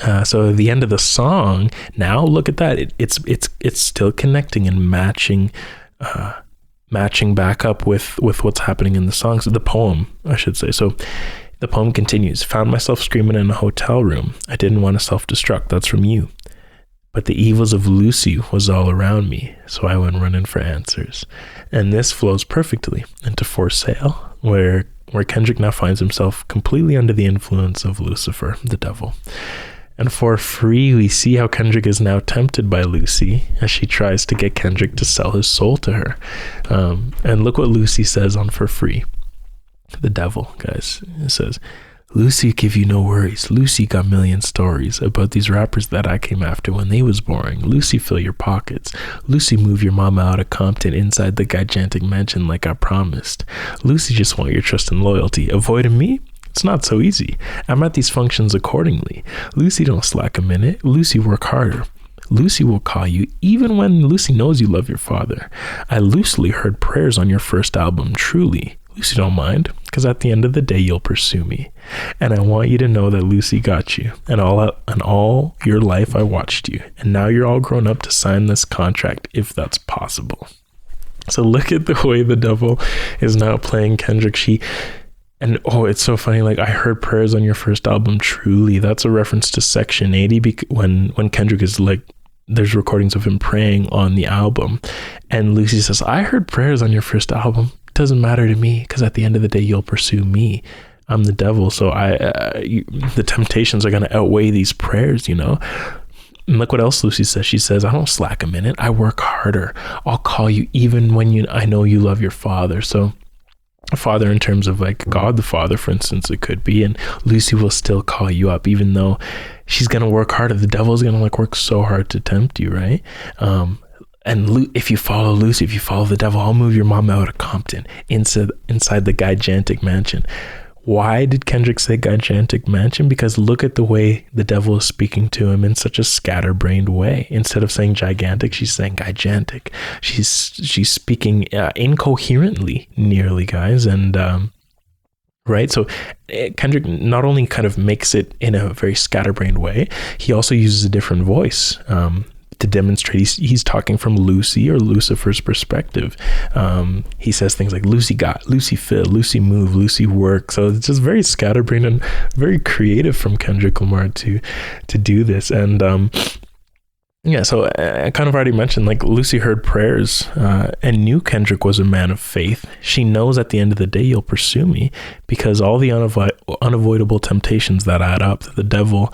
at the end of the song, now look at that. It's still connecting and matching back up with what's happening in the song. So the poem, I should say. So the poem continues. Found myself screaming in a hotel room. I didn't want to self-destruct. That's from you. But the evils of Lucy was all around me, so I went running for answers. And this flows perfectly into For Sale, where Kendrick now finds himself completely under the influence of Lucifer, the devil. And for free, we see how Kendrick is now tempted by Lucy as she tries to get Kendrick to sell his soul to her. And look what Lucy says on For Free. The devil, guys, it says, Lucy give you no worries. Lucy got million stories about these rappers that I came after when they was boring. Lucy fill your pockets. Lucy move your mama out of Compton inside the gigantic mansion like I promised. Lucy just want your trust and loyalty. Avoiding me? It's not so easy. I'm at these functions accordingly. Lucy don't slack a minute. Lucy work harder. Lucy will call you even when Lucy knows you love your father. I loosely heard prayers on your first album, truly. Lucy don't mind, because at the end of the day, you'll pursue me. And I want you to know that Lucy got you. And all your life, I watched you. And now you're all grown up to sign this contract, if that's possible. So look at the way the devil is now playing Kendrick. And it's so funny, like, I heard prayers on your first album, truly. That's a reference to Section 80, when Kendrick is like, there's recordings of him praying on the album. And Lucy says, I heard prayers on your first album. It doesn't matter to me, because at the end of the day, you'll pursue me. I'm the devil. So the temptations are going to outweigh these prayers, you know? And look what else Lucy says. She says, I don't slack a minute. I work harder. I'll call you even when I know you love your father. So a father in terms of like God the Father, for instance, it could be. And Lucy will still call you up, even though she's going to work harder. The devil's going to like work so hard to tempt you, right? And if you follow Lucy, if you follow the devil, I'll move your mom out of Compton inside the gigantic mansion. Why did Kendrick say gigantic mansion? Because look at the way the devil is speaking to him in such a scatterbrained way. Instead of saying gigantic, she's saying gigantic. She's speaking incoherently, nearly, guys. And right, so Kendrick not only kind of makes it in a very scatterbrained way, he also uses a different voice. to demonstrate he's talking from Lucy or Lucifer's perspective. He says things like Lucy got, Lucy fit, Lucy move, Lucy work. So it's just very scatterbrained and very creative from Kendrick Lamar to do this. And so I kind of already mentioned, like, Lucy heard prayers and knew Kendrick was a man of faith. She knows at the end of the day, you'll pursue me, because all the unavoidable temptations that add up, that the devil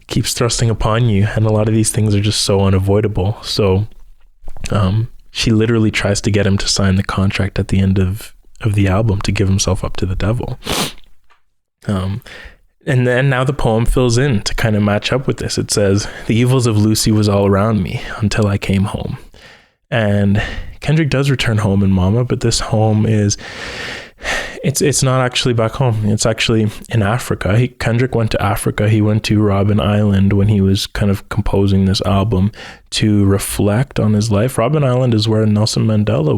keeps thrusting upon you. And a lot of these things are just so unavoidable. So she literally tries to get him to sign the contract at the end of the album to give himself up to the devil. And then now the poem fills in to kind of match up with this. It says, the evils of Lucy was all around me until I came home. And Kendrick does return home in Mama, but this home it's not actually back home. It's actually in Africa. Kendrick went to Africa. He went to Robben Island when he was kind of composing this album to reflect on his life. Robben Island is where Nelson Mandela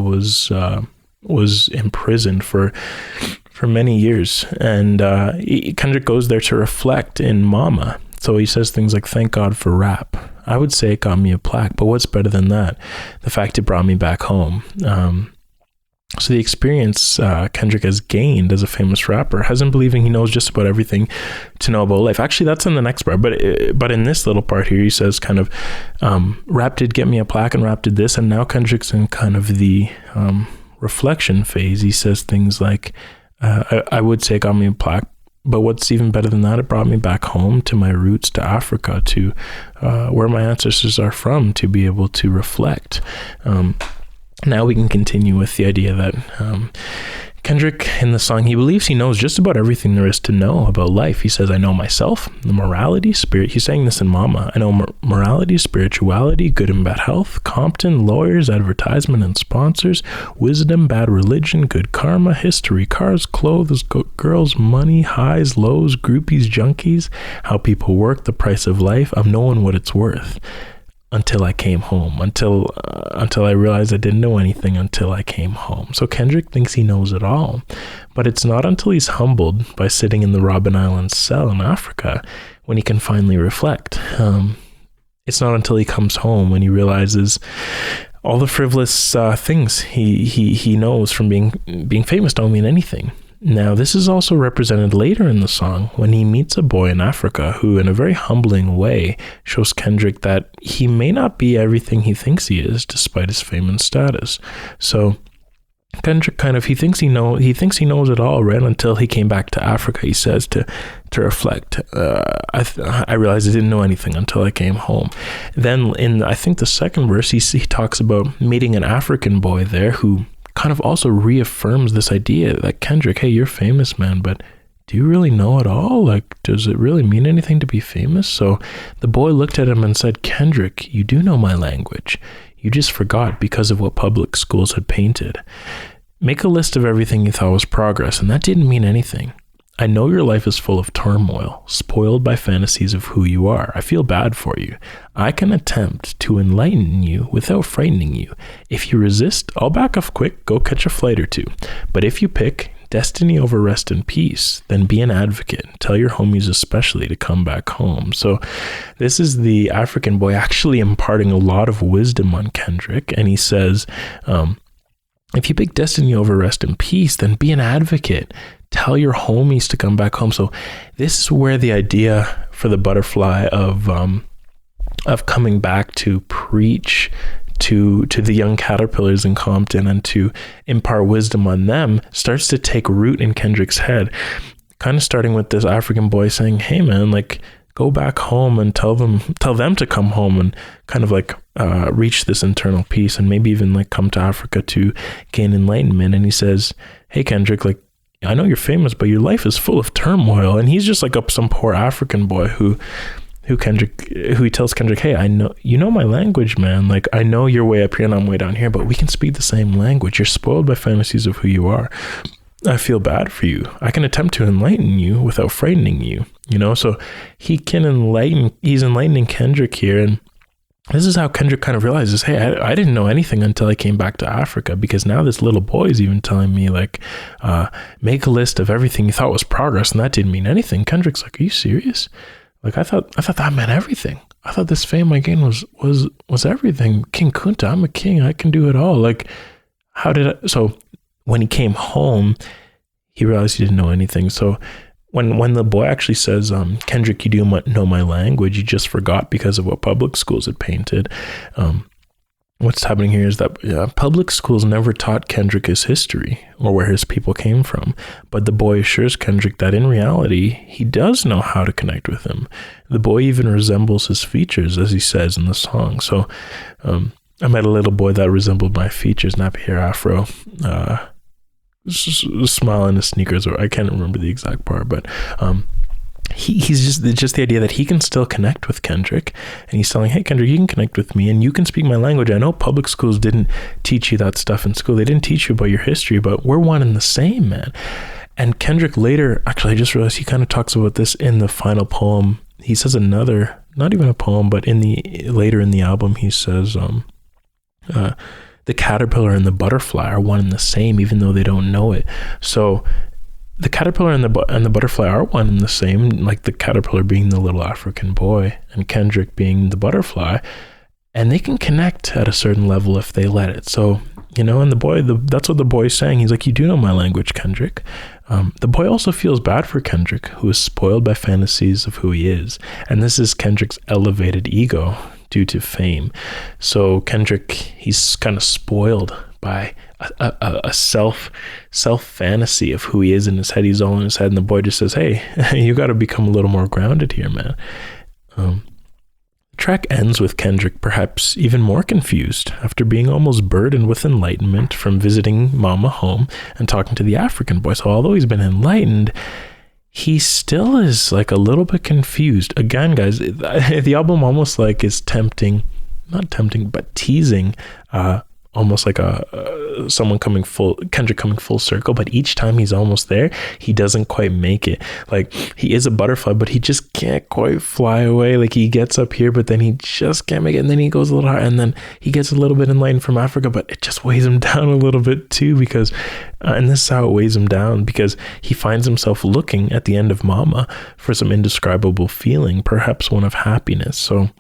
was imprisoned for many years, and Kendrick goes there to reflect in Mama. So he says things like, thank God for rap. I would say it got me a plaque, but what's better than that? The fact it brought me back home. So the experience Kendrick has gained as a famous rapper has him believing he knows just about everything to know about life. Actually, that's in the next part, but in this little part here, he says kind of, rap did get me a plaque and rap did this, and now Kendrick's in kind of the reflection phase. He says things like, I would say it got me a plaque, but what's even better than that, it brought me back home to my roots, to Africa, to where my ancestors are from, to be able to reflect. Now we can continue with the idea that Kendrick, in the song, he believes he knows just about everything there is to know about life. He says, I know myself, the morality, spirit. He's saying this in Mama. I know morality, spirituality, good and bad health, Compton, lawyers, advertisement and sponsors, wisdom, bad religion, good karma, history, cars, clothes, girls, money, highs, lows, groupies, junkies, how people work, the price of life. I'm knowing what it's worth. Until I came home, until I realized I didn't know anything until I came home. So Kendrick thinks he knows it all, but it's not until he's humbled by sitting in the Robben Island cell in Africa when he can finally reflect. It's not until he comes home when he realizes all the frivolous things he knows from being famous don't mean anything. Now, this is also represented later in the song when he meets a boy in Africa who, in a very humbling way, shows Kendrick that he may not be everything he thinks he is, despite his fame and status. So Kendrick he thinks he knows it all, right? Until he came back to Africa, he says to reflect. I realized I didn't know anything until I came home. Then in, I think, the second verse, he talks about meeting an African boy there who kind of also reaffirms this idea that Kendrick, hey, you're famous, man, but do you really know it all? Like, does it really mean anything to be famous? So the boy looked at him and said, Kendrick, you do know my language. You just forgot because of what public schools had painted. Make a list of everything you thought was progress, and that didn't mean anything. I know your life is full of turmoil, spoiled by fantasies of who you are. I feel bad for you. I can attempt to enlighten you without frightening you. If you resist, I'll back off quick, go catch a flight or two. But if you pick destiny over rest and peace, then be an advocate. Tell your homies especially to come back home. So this is the African boy actually imparting a lot of wisdom on Kendrick. And he says, if you pick destiny over rest and peace, then be an advocate. Tell your homies to come back home. So this is where the idea for the butterfly of coming back to preach to the young caterpillars in Compton and to impart wisdom on them starts to take root in Kendrick's head. Kind of starting with this African boy saying, hey man, like, go back home and tell them to come home and kind of like reach this internal peace and maybe even like come to Africa to gain enlightenment. And he says, hey Kendrick, like, I know you're famous, but your life is full of turmoil. And he's just like some poor African boy who he tells Kendrick, hey, I know, you know my language, man. Like, I know you're way up here and I'm way down here, but we can speak the same language. You're spoiled by fantasies of who you are. I feel bad for you. I can attempt to enlighten you without frightening you, you know? So he's enlightening Kendrick here. And this is how Kendrick kind of realizes, hey, I didn't know anything until I came back to Africa, because now this little boy is even telling me like, make a list of everything you thought was progress. And that didn't mean anything. Kendrick's like, are you serious? Like, I thought that meant everything. I thought this fame I gained was everything. King Kunta, I'm a king. I can do it all. Like, how did I? So when he came home, he realized he didn't know anything. So when the boy actually says, Kendrick, you do know my language, you just forgot because of what public schools had painted. What's happening here is that public schools never taught Kendrick his history or where his people came from. But the boy assures Kendrick that in reality, he does know how to connect with him. The boy even resembles his features, as he says in the song. So I met a little boy that resembled my features, nappy hair, afro, smile in his sneakers, or I can't remember the exact part, but he's just the idea that he can still connect with Kendrick, and he's telling, hey Kendrick, you can connect with me and you can speak my language. I know public schools didn't teach you that stuff in school. They didn't teach you about your history, but we're one and the same, man. And Kendrick later, actually I just realized he kind of talks about this in the final poem. He says another, not even a poem, but later in the album, he says the caterpillar and the butterfly are one and the same, even though they don't know it. So the caterpillar and the butterfly are one and the same, like the caterpillar being the little African boy and Kendrick being the butterfly, and they can connect at a certain level if they let it. So, and the boy, that's what the boy's saying. He's like, you do know my language, Kendrick. The boy also feels bad for Kendrick, who is spoiled by fantasies of who he is. And this is Kendrick's elevated ego due to fame. So Kendrick, he's kind of spoiled by a self fantasy of who he is in his head. He's all in his head, and the boy just says, hey, you got to become a little more grounded here, man. The track ends with Kendrick perhaps even more confused after being almost burdened with enlightenment from visiting Mama home and talking to the African boy. So although he's been enlightened, he still is like a little bit confused. Again, guys, the album almost like is teasing, almost like Kendrick coming full circle, but each time he's almost there, he doesn't quite make it. Like, he is a butterfly, but he just can't quite fly away. Like, he gets up here, but then he just can't make it, and then he goes a little higher, and then he gets a little bit enlightened from Africa, but it just weighs him down a little bit too, because and this is how it weighs him down, because he finds himself looking at the end of Mama for some indescribable feeling, perhaps one of happiness. So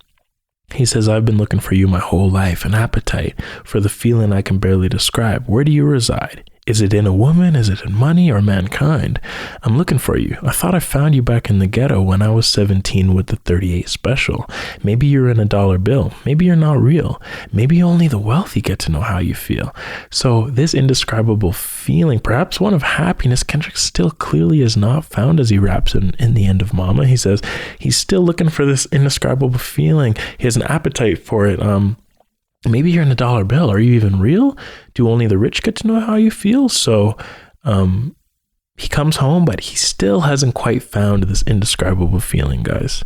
he says, I've been looking for you my whole life, an appetite for the feeling I can barely describe. Where do you reside? Is it in a woman? Is it in money or mankind? I'm looking for you. I thought I found you back in the ghetto when I was 17 with the 38 special. Maybe you're in a dollar bill. Maybe you're not real. Maybe only the wealthy get to know how you feel. So this indescribable feeling, perhaps one of happiness, Kendrick still clearly is not found as he raps in the end of Mama. He says he's still looking for this indescribable feeling. He has an appetite for it. Maybe you're in a dollar bill. Are you even real? Do only the rich get to know how you feel? So he comes home, but he still hasn't quite found this indescribable feeling, guys.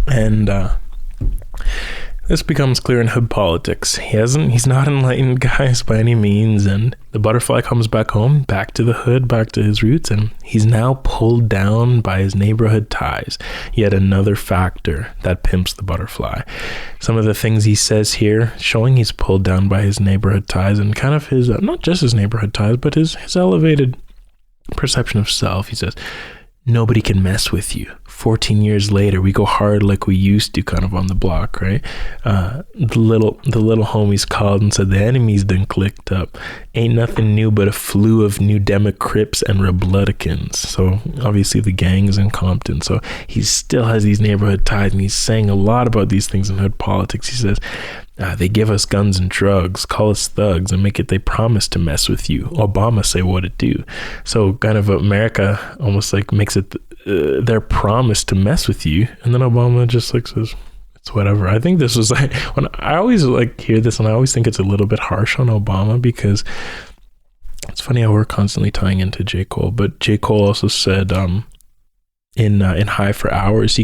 And this becomes clear in hood politics. He's not enlightened, guys, by any means. And the butterfly comes back home, back to the hood, back to his roots, and he's now pulled down by his neighborhood ties. Yet another factor that pimps the butterfly. Some of the things he says here, showing he's pulled down by his neighborhood ties and kind of his, not just his neighborhood ties, but his elevated perception of self. He says, nobody can mess with you. 14 years later, we go hard like we used to, kind of on the block, right? The little homies called and said the enemies done clicked up. Ain't nothing new but a flu of new Demo Crips and Republicans. So obviously the gangs in Compton. So he still has these neighborhood ties, and he's saying a lot about these things in hood politics. He says, they give us guns and drugs, call us thugs, and make it they promise to mess with you. Obama say what it do. So kind of America almost like makes it their promise to mess with you, and then Obama just like says it's whatever. I think this was like, when I always like hear this, and I always think it's a little bit harsh on Obama, because it's funny how we're constantly tying into J. Cole, but J. Cole also said in High for Hours, he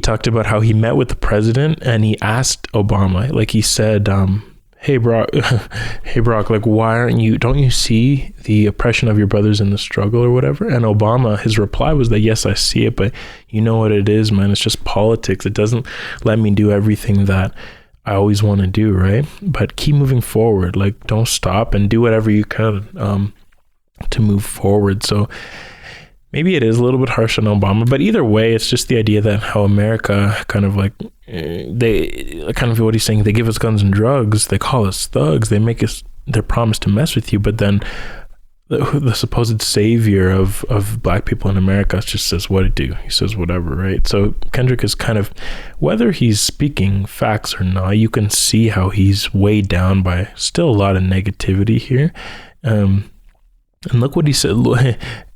talked about how he met with the president and he asked Obama, like he said, hey Brock, like, don't you see the oppression of your brothers in the struggle or whatever? And Obama, his reply was that, yes, I see it, but you know what it is, man, it's just politics. It doesn't let me do everything that I always want to do, right? But keep moving forward, like, don't stop and do whatever you can. to move forward. So maybe it is a little bit harsh on Obama, but either way, it's just the idea that how America kind of like, they kind of what he's saying, they give us guns and drugs, they call us thugs, they make us, they're promised to mess with you, but then the supposed savior of black people in America just says, what to do? He says whatever, right? So Kendrick is kind of, whether he's speaking facts or not, you can see how he's weighed down by still a lot of negativity here. And look what he said.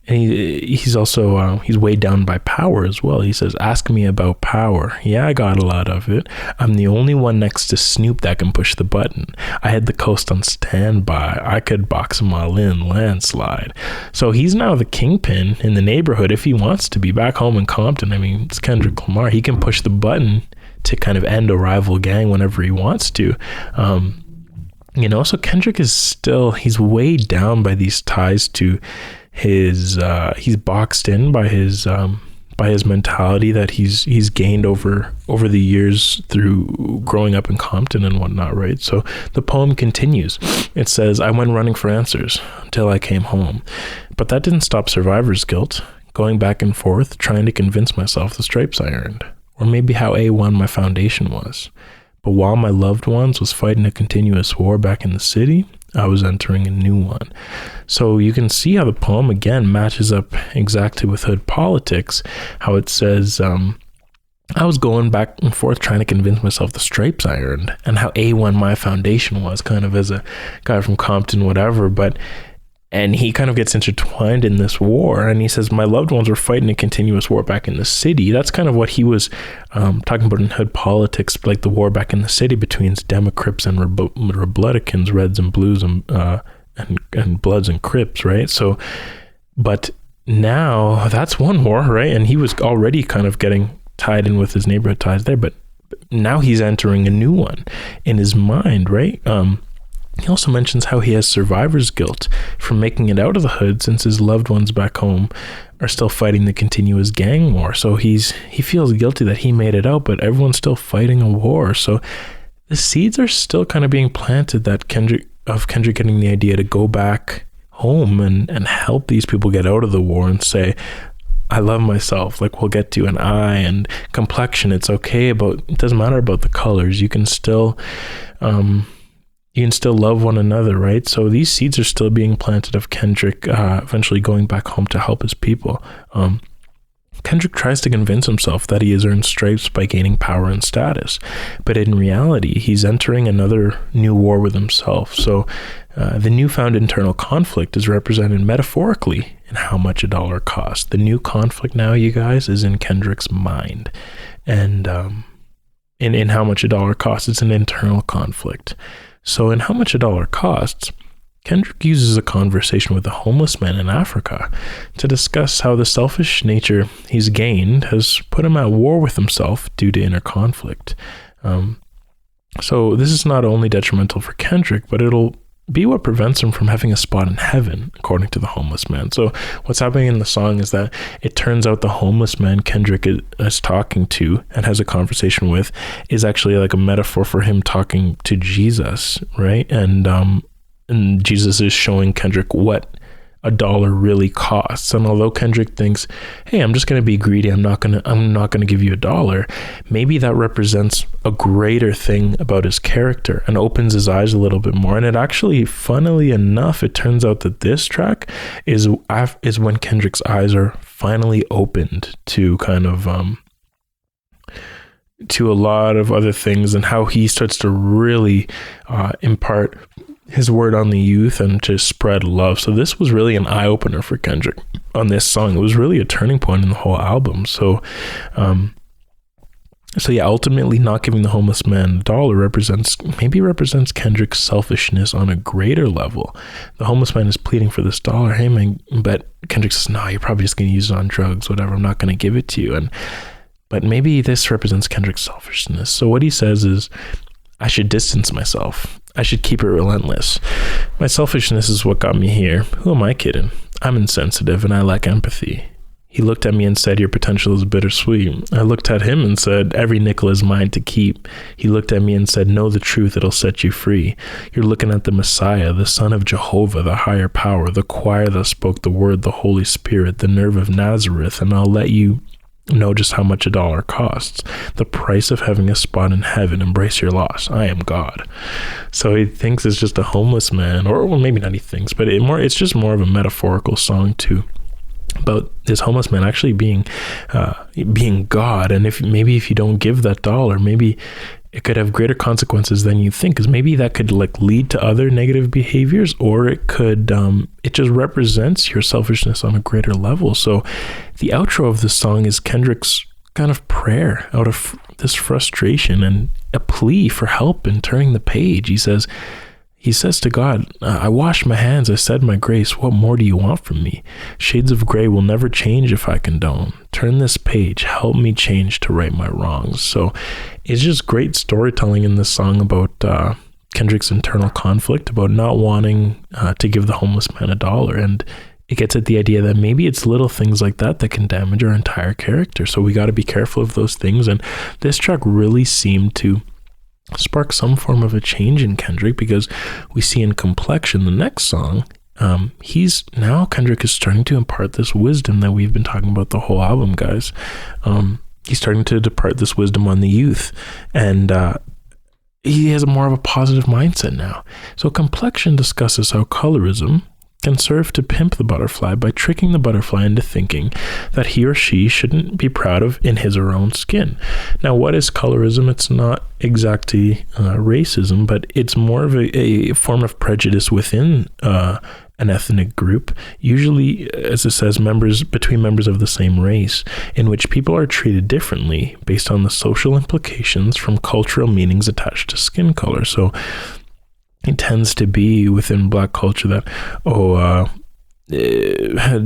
And he's also, he's weighed down by power as well. He says, ask me about power. Yeah, I got a lot of it. I'm the only one next to Snoop that can push the button. I had the coast on standby. I could box them all in, landslide. So he's now the kingpin in the neighborhood if he wants to be back home in Compton. I mean, it's Kendrick Lamar. He can push the button to kind of end a rival gang whenever he wants to. You know, so Kendrick is still, he's weighed down by these ties to his he's boxed in by his mentality that he's gained over the years through growing up in Compton and whatnot, right? So the poem continues. It says, I went running for answers until I came home, but that didn't stop survivor's guilt, going back and forth trying to convince myself the stripes I earned, or maybe how A1 my foundation was. But while my loved ones was fighting a continuous war back in the city, I was entering a new one. So you can see how the poem again matches up exactly with hood politics, how it says, I was going back and forth trying to convince myself the stripes I earned, and how A1 my foundation was, kind of as a guy from Compton, whatever, and he kind of gets intertwined in this war, and he says, my loved ones were fighting a continuous war back in the city. That's kind of what he was talking about in hood politics, like the war back in the city between Democrats and Republicans, Reds and Blues, and Bloods and Crips, right? So, but now that's one war, right? And he was already kind of getting tied in with his neighborhood ties there, but now he's entering a new one in his mind, right? He also mentions how he has survivor's guilt from making it out of the hood, since his loved ones back home are still fighting the continuous gang war. So he feels guilty that he made it out, but everyone's still fighting a war. So the seeds are still kind of being planted that Kendrick getting the idea to go back home and help these people get out of the war and say, I love myself, like we'll get to an eye and complexion. It's okay, it doesn't matter about the colors. You can still love one another, right? So these seeds are still being planted of Kendrick eventually going back home to help his people. Kendrick tries to convince himself that he has earned stripes by gaining power and status, but in reality, he's entering another new war with himself. So the newfound internal conflict is represented metaphorically in how much a dollar costs. The new conflict now, you guys, is in Kendrick's mind, and in how much a dollar costs. It's an internal conflict. So in How Much a Dollar Costs, Kendrick uses a conversation with a homeless man in Africa to discuss how the selfish nature he's gained has put him at war with himself due to inner conflict. So this is not only detrimental for Kendrick, but it'll be what prevents him from having a spot in heaven, according to the homeless man. So what's happening in the song is that it turns out the homeless man Kendrick is talking to and has a conversation with is actually like a metaphor for him talking to Jesus, right? And Jesus is showing Kendrick what a dollar really costs. And although Kendrick thinks, hey, I'm just going to be greedy, I'm not going to give you a dollar, maybe that represents a greater thing about his character and opens his eyes a little bit more. And it actually, funnily enough, it turns out that this track is when Kendrick's eyes are finally opened to kind of to a lot of other things, and how he starts to really impart his word on the youth and to spread love. So this was really an eye-opener for Kendrick on this song. It was really a turning point in the whole album. So yeah, ultimately not giving the homeless man a dollar represents Kendrick's selfishness on a greater level. The homeless man is pleading for this dollar. Hey man, but Kendrick says, no, you're probably just going to use it on drugs, whatever. I'm not going to give it to you. But maybe this represents Kendrick's selfishness. So what he says is, I should distance myself. I should keep it relentless. My selfishness is what got me here. Who am I kidding? I'm insensitive and I lack empathy. He looked at me and said, your potential is bittersweet. I looked at him and said, every nickel is mine to keep. He looked at me and said, know the truth, it'll set you free. You're looking at the Messiah, the Son of Jehovah, the higher power, the choir that spoke the word, the Holy Spirit, the nerve of Nazareth, and I'll let you know just how much $1 costs. The price of having a spot in heaven. Embrace your loss. I am God. So he thinks it's just a homeless man, or well, maybe not he thinks, but it's just more of a metaphorical song too, about this homeless man actually being God. And if you don't give that dollar, maybe it could have greater consequences than you think, because maybe that could like lead to other negative behaviors, or it could it just represents your selfishness on a greater level. So the outro of the song is Kendrick's kind of prayer out of this frustration and a plea for help in turning the page. He says to God, I washed my hands, I said my grace, what more do you want from me? Shades of gray will never change if I condone. Turn this page, help me change to right my wrongs. So it's just great storytelling in this song about Kendrick's internal conflict, about not wanting to give the homeless man $1. And it gets at the idea that maybe it's little things like that that can damage our entire character. So we got to be careful of those things. And this track really seemed to spark some form of a change in Kendrick, because we see in Complexion, the next song, Kendrick is starting to impart this wisdom that we've been talking about the whole album, guys. He's starting to depart this wisdom on the youth, and he has more of a positive mindset now. So Complexion discusses how colorism can serve to pimp the butterfly by tricking the butterfly into thinking that he or she shouldn't be proud of in his or her own skin. Now, what is colorism? It's not exactly racism, but it's more of a form of prejudice within an ethnic group, usually, as it says, between members of the same race, in which people are treated differently based on the social implications from cultural meanings attached to skin color. So it tends to be within Black culture that,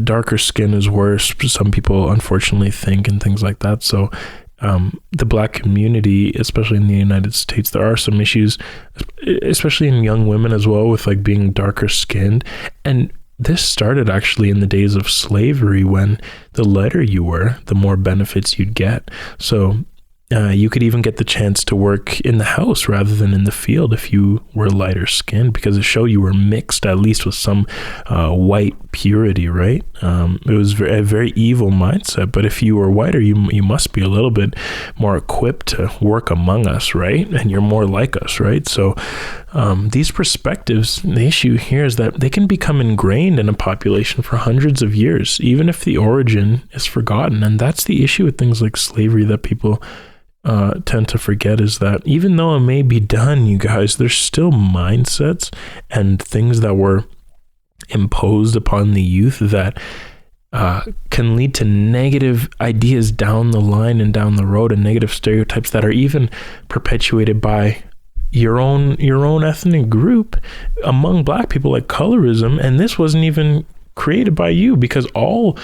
darker skin is worse. Some people unfortunately think, and things like that. So the Black community, especially in the United States, there are some issues, especially in young women as well, with like being darker skinned. And this started actually in the days of slavery, when the lighter you were, the more benefits you'd get. So you could even get the chance to work in the house rather than in the field if you were lighter skinned, because it showed you were mixed at least with some white purity, right? It was a very evil mindset. But if you were whiter, you must be a little bit more equipped to work among us, right? And you're more like us, right? So these perspectives, the issue here is that they can become ingrained in a population for hundreds of years, even if the origin is forgotten. And that's the issue with things like slavery that people tend to forget, is that even though it may be done, you guys, there's still mindsets and things that were imposed upon the youth that can lead to negative ideas down the line and down the road, and negative stereotypes that are even perpetuated by your own ethnic group among Black people, like colorism. And this wasn't even created by you, because all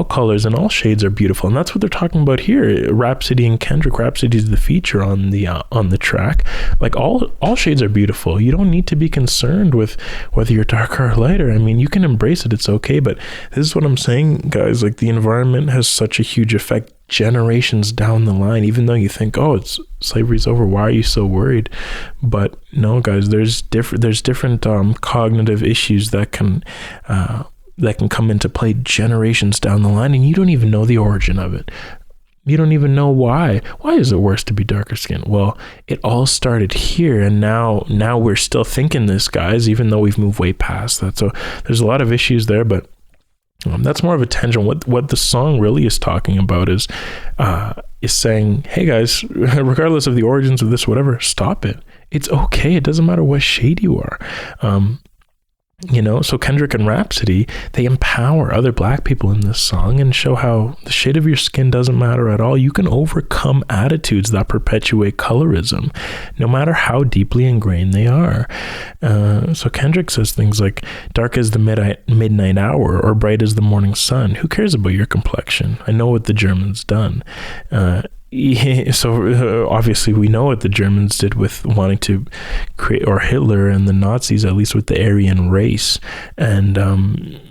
colors and all shades are beautiful, and that's what they're talking about here. Rhapsody and Kendrick. Rhapsody is the feature on the track. Like all shades are beautiful. You don't need to be concerned with whether you're darker or lighter. I mean, you can embrace it. It's okay. But this is what I'm saying, guys. Like, the environment has such a huge effect generations down the line. Even though you think, slavery's over, why are you so worried? But no, guys, there's different cognitive issues that can come into play generations down the line, and you don't even know the origin of it. You don't even know why. Why is it worse to be darker skinned? Well, it all started here, and now we're still thinking this, guys, even though we've moved way past that. So there's a lot of issues there, but that's more of a tangent. What the song really is talking about is saying, hey guys, regardless of the origins of this, whatever, stop it. It's okay. It doesn't matter what shade you are. So Kendrick and Rhapsody, they empower other Black people in this song and show how the shade of your skin doesn't matter at all. You can overcome attitudes that perpetuate colorism, no matter how deeply ingrained they are. So Kendrick says things like, dark as the midnight hour, or bright as the morning sun. Who cares about your complexion? I know what the Germans done. So obviously we know what the Germans did with wanting to create, or Hitler and the Nazis, at least with the Aryan race. And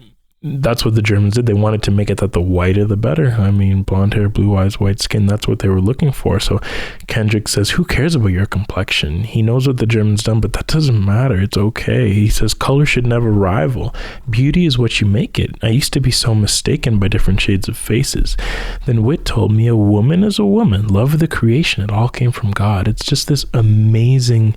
that's what the Germans did. They wanted to make it that the whiter the better. I mean, blonde hair, blue eyes, white skin, that's what they were looking for. So Kendrick says, who cares about your complexion? He knows what the Germans done, but that doesn't matter. It's okay. He says, color should never rival. Beauty is what you make it. I used to be so mistaken by different shades of faces. Then Wit told me a woman is a woman. Love of the creation. It all came from God. It's just this amazing,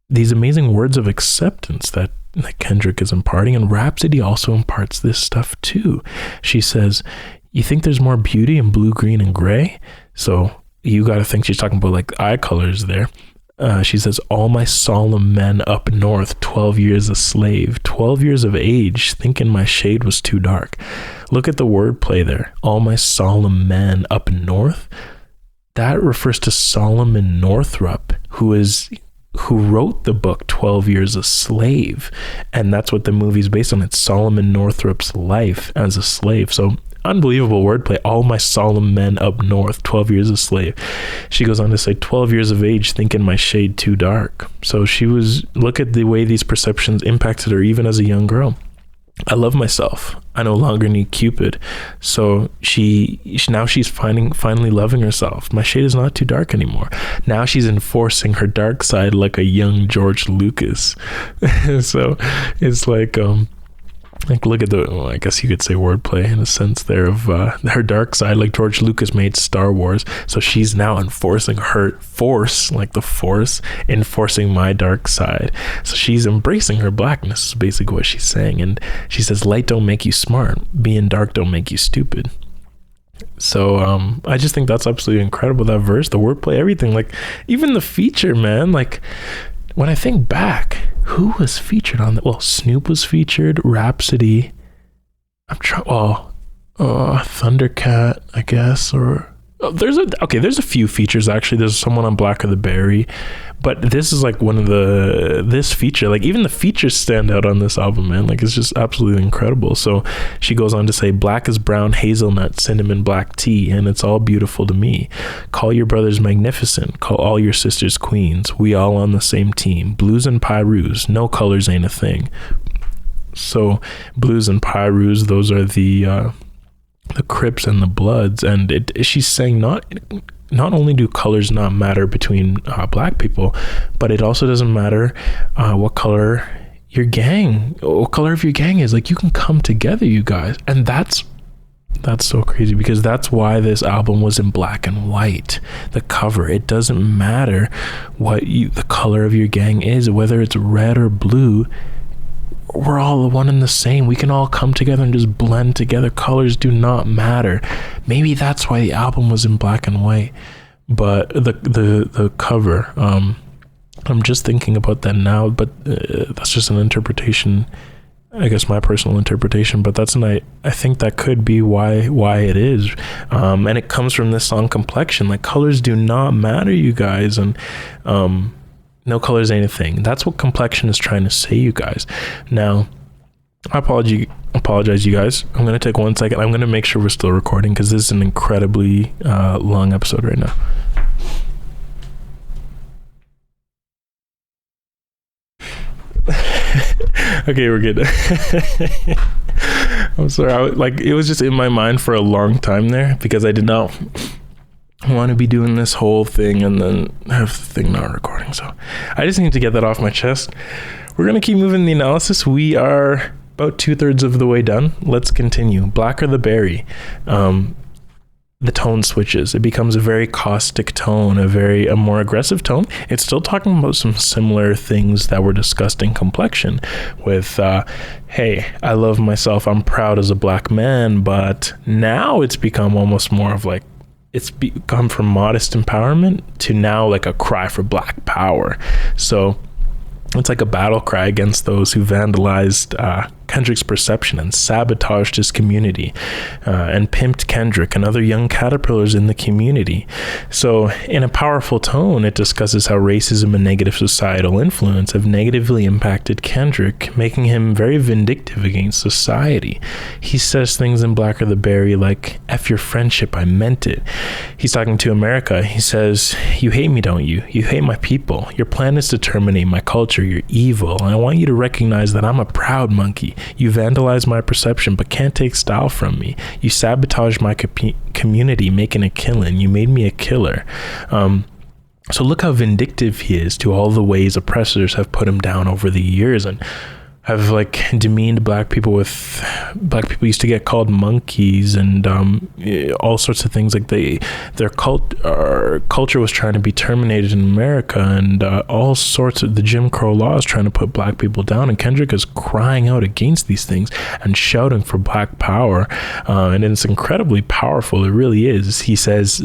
these amazing words of acceptance that Kendrick is imparting, and Rhapsody also imparts this stuff too. She says, you think there's more beauty in blue, green, and gray? So you got to think she's talking about like eye colors there. She says, all my solemn men up north, 12 years a slave, 12 years of age, thinking my shade was too dark. Look at the wordplay there. All my solemn men up north. That refers to Solomon Northup, who wrote the book 12 Years a Slave, and that's what the movie's based on. It's Solomon Northup's life as a slave. So unbelievable wordplay. All my solemn men up north, 12 years a slave. She goes on to say 12 years of age, thinking my shade too dark. So look at the way these perceptions impacted her even as a young girl. I love myself. I no longer need Cupid. So now she's finally loving herself. My shade is not too dark anymore. Now she's enforcing her dark side like a young George Lucas. So it's like look at I guess you could say wordplay in a sense there of her dark side, like George Lucas made Star Wars. So she's now enforcing her force, like the force, enforcing my dark side. So she's embracing her blackness is basically what she's saying. And she says, light don't make you smart. Being dark don't make you stupid. So I just think that's absolutely incredible, that verse, the wordplay, everything. Like even the feature, man, like when I think back, who was featured on that? Well, Snoop was featured, Rhapsody. Thundercat, I guess, or there's a few features actually. There's someone on Black of the Berry, but this is like this feature, like even the features stand out on this album, man. Like it's just absolutely incredible. So she goes on to say, black is brown hazelnut, cinnamon black tea, and it's all beautiful to me. Call your brothers magnificent, call all your sisters queens. We all on the same team. Blues and Pyrus, no colors ain't a thing. So Blues and Pyrus, those are the Crips and the Bloods, and she's saying not only do colors not matter between black people, but it also doesn't matter what color of your gang is. Like you can come together, you guys, and that's so crazy, because that's why this album was in black and white. The cover, it doesn't matter what the color of your gang is, whether it's red or blue. We're all one and the same. We can all come together and just blend together. Colors do not matter. Maybe that's why the album was in black and white. But the cover, I'm just thinking about that now, but that's just an interpretation, I guess my personal interpretation, but I think that could be why it is. And it comes from this song Complexion. Like colors do not matter, you guys, and no colors ain't a thing. That's what Complexion is trying to say, you guys. Now, I apologize, you guys. I'm going to take 1 second. I'm going to make sure we're still recording, because this is an incredibly long episode right now. Okay, we're good. I'm sorry. It was just in my mind for a long time there, because I did not want to be doing this whole thing and then have the thing not recording. So I just need to get that off my chest. We're going to keep moving the analysis. We are about 2/3 of the way done. Let's continue. Blacker the Berry. The tone switches. It becomes a very caustic tone, a more aggressive tone. It's still talking about some similar things that were discussed in Complexion with, hey, I love myself, I'm proud as a black man, but now it's become almost more of like, it's become from modest empowerment to now like a cry for black power. So it's like a battle cry against those who vandalized Kendrick's perception and sabotaged his community and pimped Kendrick and other young caterpillars in the community. So in a powerful tone, it discusses how racism and negative societal influence have negatively impacted Kendrick, making him very vindictive against society. He says things in Blacker the Berry like, F your friendship, I meant it. He's talking to America. He says, you hate me, don't you? You hate my people. Your plan is to terminate my culture. You're evil. And I want you to recognize that I'm a proud monkey. me. You vandalize my perception, but can't take style from me. You sabotage my community, making a killing. You made me a killer. So look how vindictive he is to all the ways oppressors have put him down over the years and have like demeaned black people used to get called monkeys and all sorts of things. Like their culture was trying to be terminated in America, and all sorts of the Jim Crow laws trying to put black people down. And Kendrick is crying out against these things and shouting for black power, and it's incredibly powerful. It really is. He says,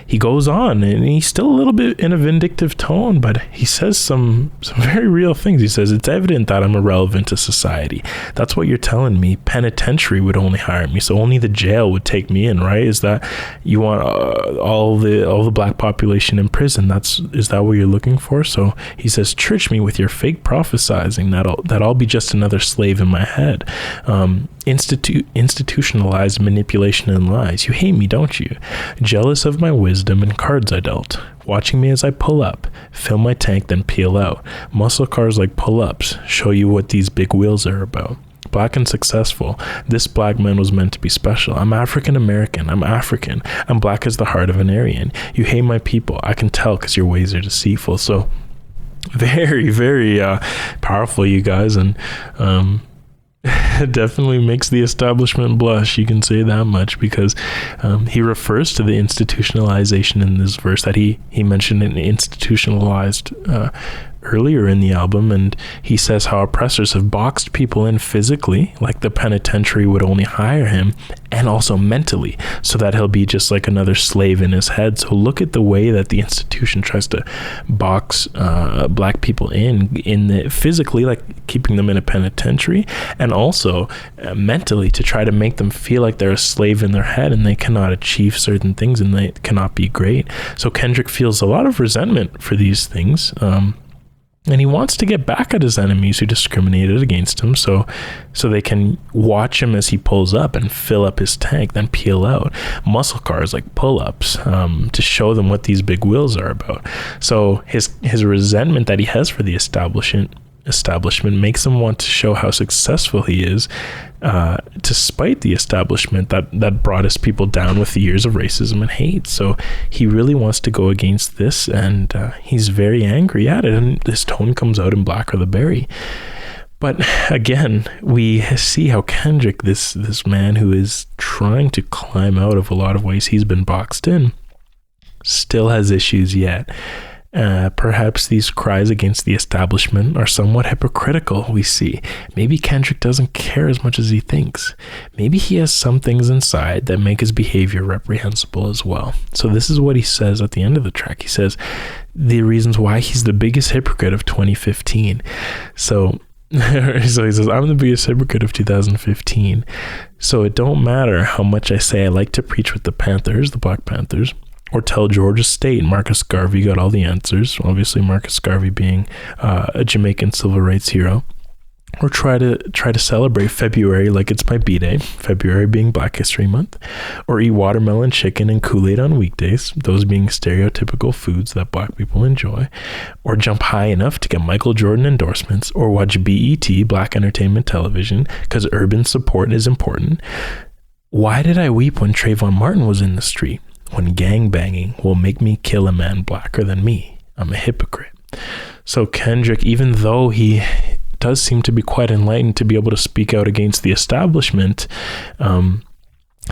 he goes on, and he's still a little bit in a vindictive tone, but he says some very real things. He says, it's evident that I'm irrelevant to society. That's what you're telling me. Penitentiary would only hire me, so only the jail would take me in, right? Is that you want all the black population in prison? Is that what you're looking for? So he says, church me with your fake prophesizing that I'll be just another slave in my head. Institutionalized manipulation and lies. You hate me, don't you? Jealous of my wisdom and cards I dealt. Watching me as I pull up, fill my tank, then peel out. Muscle cars like pull-ups show you what these big wheels are about. Black and successful. This black man was meant to be special. I'm African American. I'm African. I'm black as the heart of an Aryan. You hate my people. I can tell because your ways are deceitful. So very, very powerful, you guys. And it definitely makes the establishment blush, you can say that much, because he refers to the institutionalization in this verse that he mentioned in institutionalized earlier in the album, and he says how oppressors have boxed people in physically, like the penitentiary would only hire him, and also mentally, so that he'll be just like another slave in his head. So look at the way that the institution tries to box black people in the physically, like keeping them in a penitentiary, and also mentally to try to make them feel like they're a slave in their head and they cannot achieve certain things and they cannot be great. So Kendrick feels a lot of resentment for these things, and he wants to get back at his enemies who discriminated against him, so they can watch him as he pulls up and fill up his tank, then peel out. Muscle cars like pull-ups, to show them what these big wheels are about. So his resentment that he has for the establishment makes him want to show how successful he is, despite the establishment that brought his people down with the years of racism and hate. So he really wants to go against this, and he's very angry at it, and this tone comes out in Black or the Berry. But again, we see how Kendrick, this man who is trying to climb out of a lot of ways he's been boxed in, still has issues yet. Perhaps these cries against the establishment are somewhat hypocritical, we see. Maybe Kendrick doesn't care as much as he thinks. Maybe he has some things inside that make his behavior reprehensible as well. So this is what he says at the end of the track. He says the reasons why he's the biggest hypocrite of 2015. So he says, I'm the biggest hypocrite of 2015. So it don't matter how much I say I like to preach with the Panthers, the Black Panthers, or tell Georgia State Marcus Garvey got all the answers, obviously Marcus Garvey being a Jamaican civil rights hero, or try to celebrate February like it's my B-Day, February being Black History Month, or eat watermelon, chicken, and Kool-Aid on weekdays, those being stereotypical foods that Black people enjoy, or jump high enough to get Michael Jordan endorsements, or watch BET, Black Entertainment Television, because urban support is important. Why did I weep when Trayvon Martin was in the street? When gangbanging will make me kill a man blacker than me. I'm a hypocrite. So Kendrick, even though he does seem to be quite enlightened to be able to speak out against the establishment,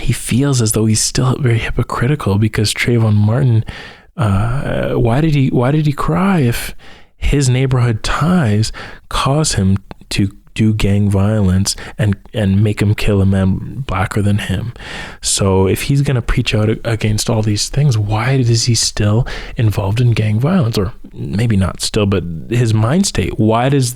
he feels as though he's still very hypocritical, because Trayvon Martin, why did he cry if his neighborhood ties cause him to do gang violence and make him kill a man blacker than him? So if he's going to preach out against all these things, why is he still involved in gang violence? Or maybe not still, but his mind state, why does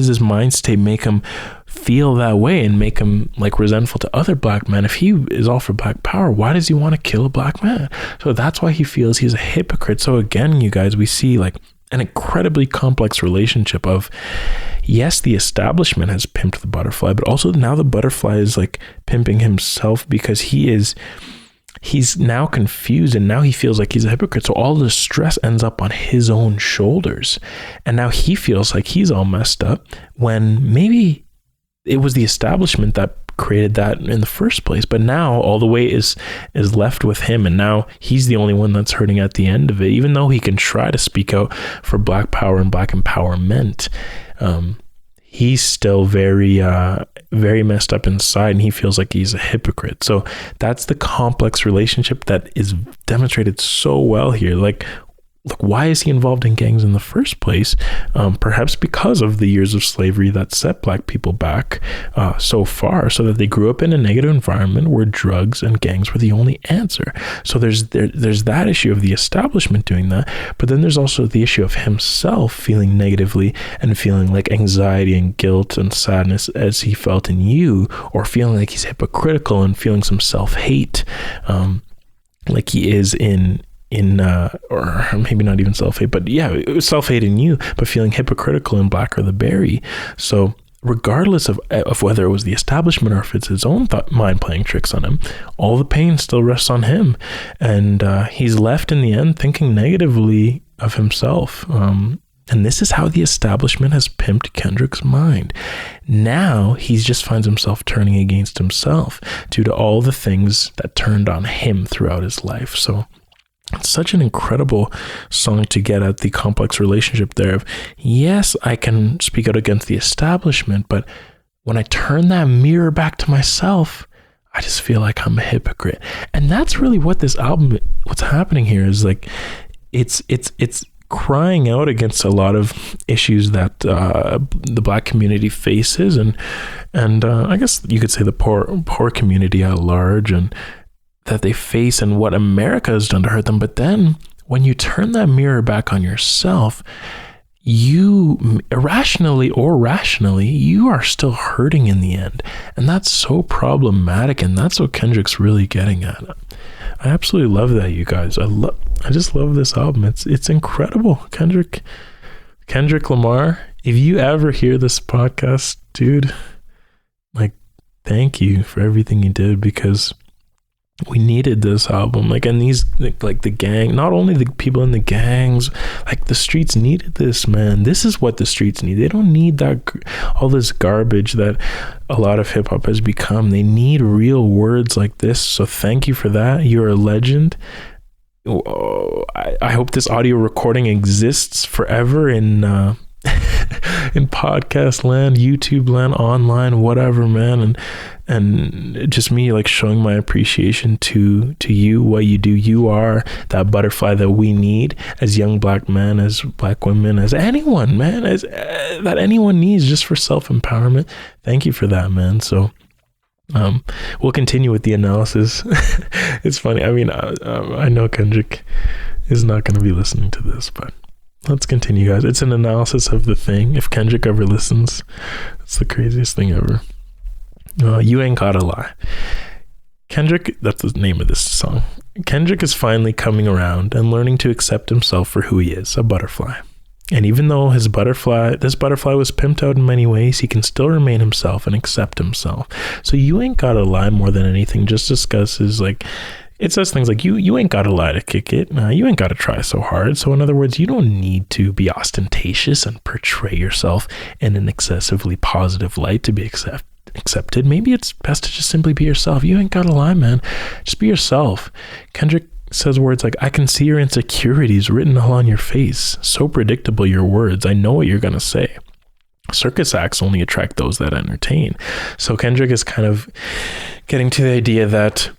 his mind state make him feel that way and make him like resentful to other black men? If he is all for black power, why does he want to kill a black man? So that's why he feels he's a hypocrite. So again, you guys, we see like an incredibly complex relationship of, yes, the establishment has pimped the butterfly, but also now the butterfly is like pimping himself, because he's now confused, and now he feels like he's a hypocrite. So all the stress ends up on his own shoulders, and now he feels like he's all messed up when maybe it was the establishment that created that in the first place. But now all the weight is left with him, and now he's the only one that's hurting at the end of it. Even though he can try to speak out for Black power and Black empowerment, he's still very messed up inside, and he feels like he's a hypocrite. So that's the complex relationship that is demonstrated so well here. Like, why is he involved in gangs in the first place? Perhaps because of the years of slavery that set Black people back so far, so that they grew up in a negative environment where drugs and gangs were the only answer. So there's that issue of the establishment doing that, but then there's also the issue of himself feeling negatively and feeling like anxiety and guilt and sadness as he felt in You, or feeling like he's hypocritical and feeling some self-hate, like he is in or maybe not even self-hate, but yeah, it was self-hate in You, but feeling hypocritical in Black or the Berry. So regardless of whether it was the establishment or if it's his own mind playing tricks on him, all the pain still rests on him, and he's left in the end thinking negatively of himself. And this is how the establishment has pimped Kendrick's mind. Now he just finds himself turning against himself due to all the things that turned on him throughout his life. So it's such an incredible song to get at the complex relationship there of, yes, I can speak out against the establishment, but when I turn that mirror back to myself, I just feel like I'm a hypocrite. And that's really what this album, what's happening here is like, it's crying out against a lot of issues that the Black community faces, and I guess you could say the poor community at large, and that they face, and what America has done to hurt them. But then when you turn that mirror back on yourself, you irrationally or rationally, you are still hurting in the end. And that's so problematic. And that's what Kendrick's really getting at. I absolutely love that, you guys. I just love this album. It's incredible. Kendrick Lamar, if you ever hear this podcast, dude, like, thank you for everything you did, because we needed this album. Like, and these, like the gang, not only the people in the gangs, like the streets needed this, man. This is what the streets need. They don't need all this garbage that a lot of hip hop has become. They need real words like this. So thank you for that. You're a legend. I hope this audio recording exists forever in podcast land, YouTube land, online, whatever, man. And just me like showing my appreciation to you, what you do. You are that butterfly that we need as young Black men, as Black women, as anyone, man, as that anyone needs just for self-empowerment. Thank you for that, man. So we'll continue with the analysis. It's funny. I mean, I know Kendrick is not going to be listening to this, but let's continue, guys. It's an analysis of The Thing. If Kendrick ever listens, it's the craziest thing ever. You Ain't Gotta Lie. Kendrick, that's the name of this song. Kendrick is finally coming around and learning to accept himself for who he is, a butterfly. And even though this butterfly was pimped out in many ways, he can still remain himself and accept himself. So You Ain't Gotta Lie, more than anything, just discusses, like, it says things like, you ain't gotta lie to kick it. You ain't gotta try so hard. So in other words, you don't need to be ostentatious and portray yourself in an excessively positive light to be accepted. Maybe it's best to just simply be yourself. You ain't gotta lie, man. Just be yourself. Kendrick says words like, I can see your insecurities written all on your face. So predictable, your words. I know what you're gonna say. Circus acts only attract those that entertain. So Kendrick is kind of getting to the idea that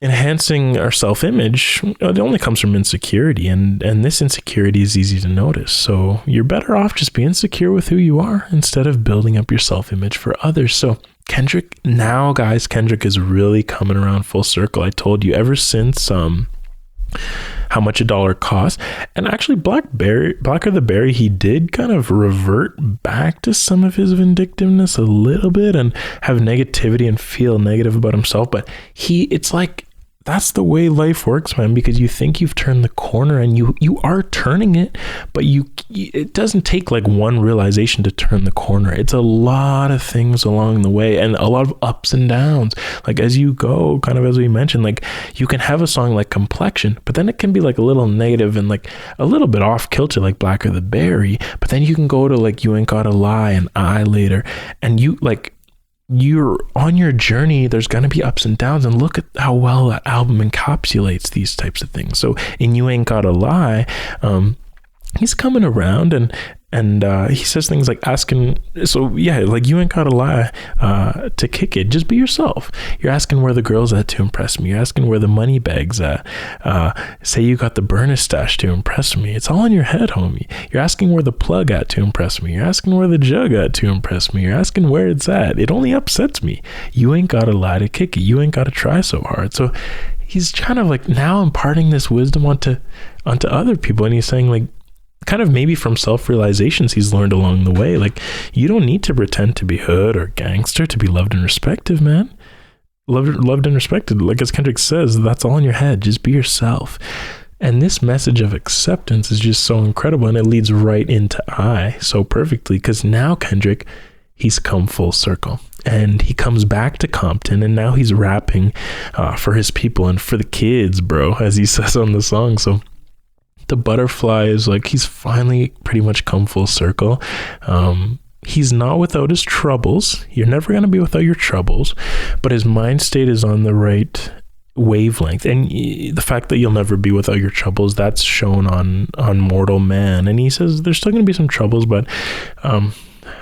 enhancing our self-image, it only comes from insecurity, and this insecurity is easy to notice. So you're better off just being secure with who you are instead of building up your self-image for others. So Kendrick is really coming around full circle. I told you, ever since How Much a Dollar Costs, and actually Black or the Berry, he did kind of revert back to some of his vindictiveness a little bit and have negativity and feel negative about himself. But it's like, that's the way life works, man, because you think you've turned the corner, and you are turning it, but it doesn't take like one realization to turn the corner. It's a lot of things along the way, and a lot of ups and downs. Like as you go, kind of as we mentioned, like you can have a song like Complexion, but then it can be like a little negative and like a little bit off kilter, like Black or the Berry. But then you can go to like You Ain't Gotta Lie and I Later, and you like, you're on your journey. There's going to be ups and downs, and look at how well that album encapsulates these types of things. So in You Ain't Gotta Lie, he's coming around and he says things like asking, so yeah, like, you ain't gotta lie to kick it. Just be yourself. You're asking where the girl's at to impress me. You're asking where the money bag's at. Say you got the burner stash to impress me. It's all in your head, homie. You're asking where the plug at to impress me. You're asking where the jug at to impress me. You're asking where it's at. It only upsets me. You ain't gotta lie to kick it. You ain't gotta try so hard. So he's kind of like now imparting this wisdom onto other people, and he's saying, like, kind of maybe from self-realizations he's learned along the way, like, you don't need to pretend to be hood or gangster to be loved and respected, man. Loved and respected, like as Kendrick says, that's all in your head. Just be yourself. And this message of acceptance is just so incredible, and it leads right into I so perfectly, because now Kendrick, he's come full circle, and he comes back to Compton, and now he's rapping for his people and for the kids, bro, as he says on the song. So the butterfly is like, he's finally pretty much come full circle. He's not without his troubles. You're never going to be without your troubles, but his mind state is on the right wavelength. And the fact that you'll never be without your troubles, that's shown on Mortal Man. And he says there's still going to be some troubles, but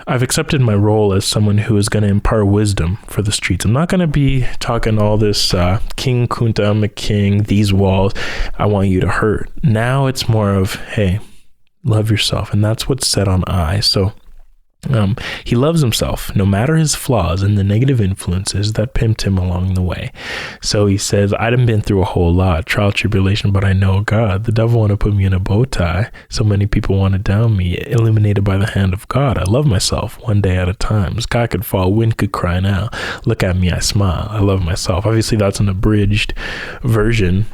I've accepted my role as someone who is going to impart wisdom for the streets. I'm not going to be talking all this King Kunta, I'm a king, these walls, I want you to hurt. Now it's more of, hey, love yourself. And that's what's said on I. So he loves himself, no matter his flaws and the negative influences that pimped him along the way. So he says, I done been through a whole lot, trial, tribulation, but I know God. The devil want to put me in a bow tie. So many people want to down me, illuminated by the hand of God. I love myself one day at a time. Sky could fall, wind could cry now. Look at me, I smile. I love myself. Obviously, that's an abridged version.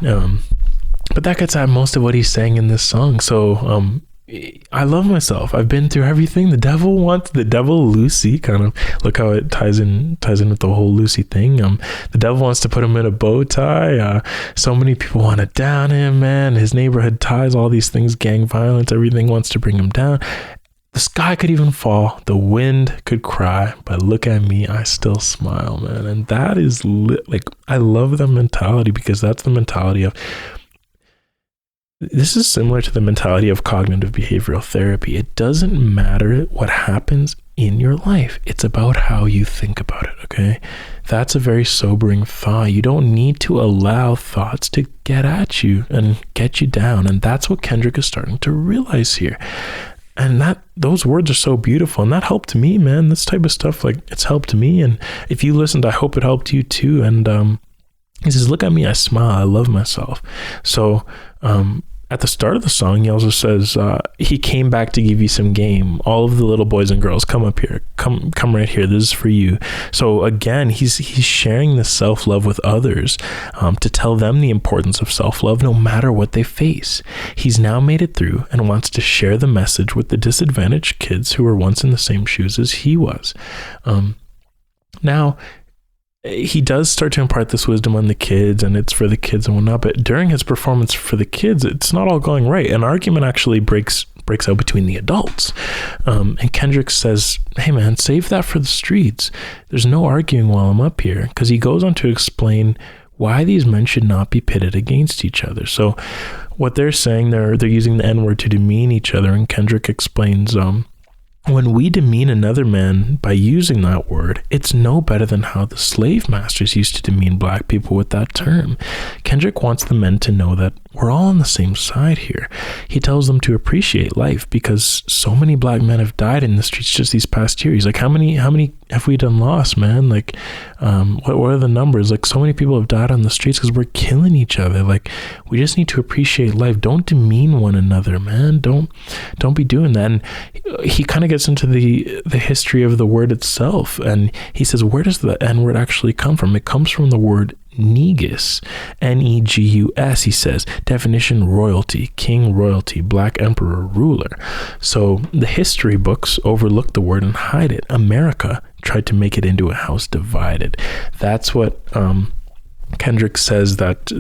But that gets at most of what he's saying in this song. So, I love myself. I've been through everything. The devil, Lucy, kind of look how it ties in with the whole Lucy thing. The devil wants to put him in a bow tie. So many people want to down him, man. His neighborhood ties, all these things, gang violence, everything wants to bring him down. The sky could even fall. The wind could cry, but look at me, I still smile, man. And that is like, I love that mentality, because that's the mentality of, this is similar to the mentality of cognitive behavioral therapy. It doesn't matter what happens in your life. It's about how you think about it, okay? That's a very sobering thought. You don't need to allow thoughts to get at you and get you down. And that's what Kendrick is starting to realize here. And those words are so beautiful. And that helped me, man. This type of stuff, like, it's helped me. And if you listened, I hope it helped you too. And he says, look at me, I smile, I love myself. So at the start of the song, he also says, he came back to give you some game. All of the little boys and girls, come up here, come right here. This is for you. So again, he's sharing the self-love with others, to tell them the importance of self-love no matter what they face. He's now made it through and wants to share the message with the disadvantaged kids who were once in the same shoes as he was. Now, he does start to impart this wisdom on the kids, and it's for the kids and whatnot, but during his performance for the kids, it's not all going right. An argument actually breaks out between the adults, and Kendrick says, hey man, save that for the streets. There's no arguing while I'm up here, because he goes on to explain why these men should not be pitted against each other. So what they're saying, they're using the N-word to demean each other, and Kendrick explains, when we demean another man by using that word, it's no better than how the slave masters used to demean black people with that term. Kendrick wants the men to know that we're all on the same side here. He tells them to appreciate life, because so many black men have died in the streets just these past years. Like, how many have we done lost, man? Like, what are the numbers? Like, so many people have died on the streets because we're killing each other. Like, we just need to appreciate life. Don't demean one another, man. Don't be doing that. And he kind of gets into the history of the word itself, and he says, where does the N-word actually come from? It comes from the word negus, Negus. He says, definition, royalty, king, royalty, black emperor, ruler. So the history books overlook the word and hide it. America tried to make it into a house divided. That's what Kendrick says that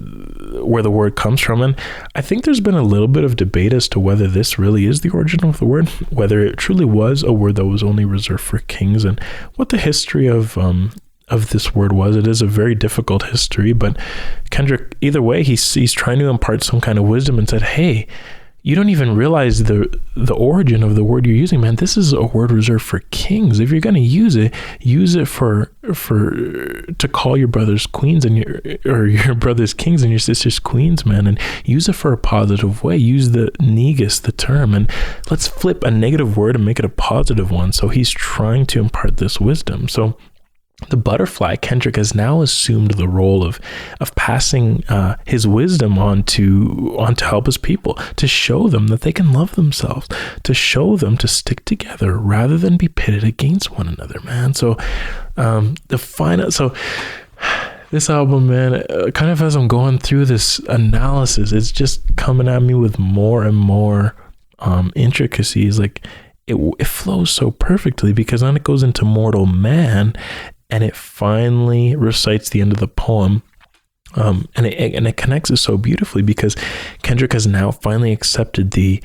where the word comes from. And I think there's been a little bit of debate as to whether this really is the origin of the word, whether it truly was a word that was only reserved for kings, and what the history of this word was. It is a very difficult history, but Kendrick, either way, he's trying to impart some kind of wisdom and said, hey, you don't even realize the origin of the word you're using, man. This is a word reserved for kings. If you're going to use it for to call your brothers queens and your brothers kings and your sisters queens, man, and use it for a positive way. Use the negus, the term, and let's flip a negative word and make it a positive one. So he's trying to impart this wisdom. So the butterfly, Kendrick, has now assumed the role of passing his wisdom on to help his people, to show them that they can love themselves, to show them to stick together rather than be pitted against one another, man. So this album, man, kind of as I'm going through this analysis, it's just coming at me with more and more intricacies. Like it flows so perfectly, because then it goes into mortal man, and it finally recites the end of the poem. And it connects it so beautifully, because Kendrick has now finally accepted the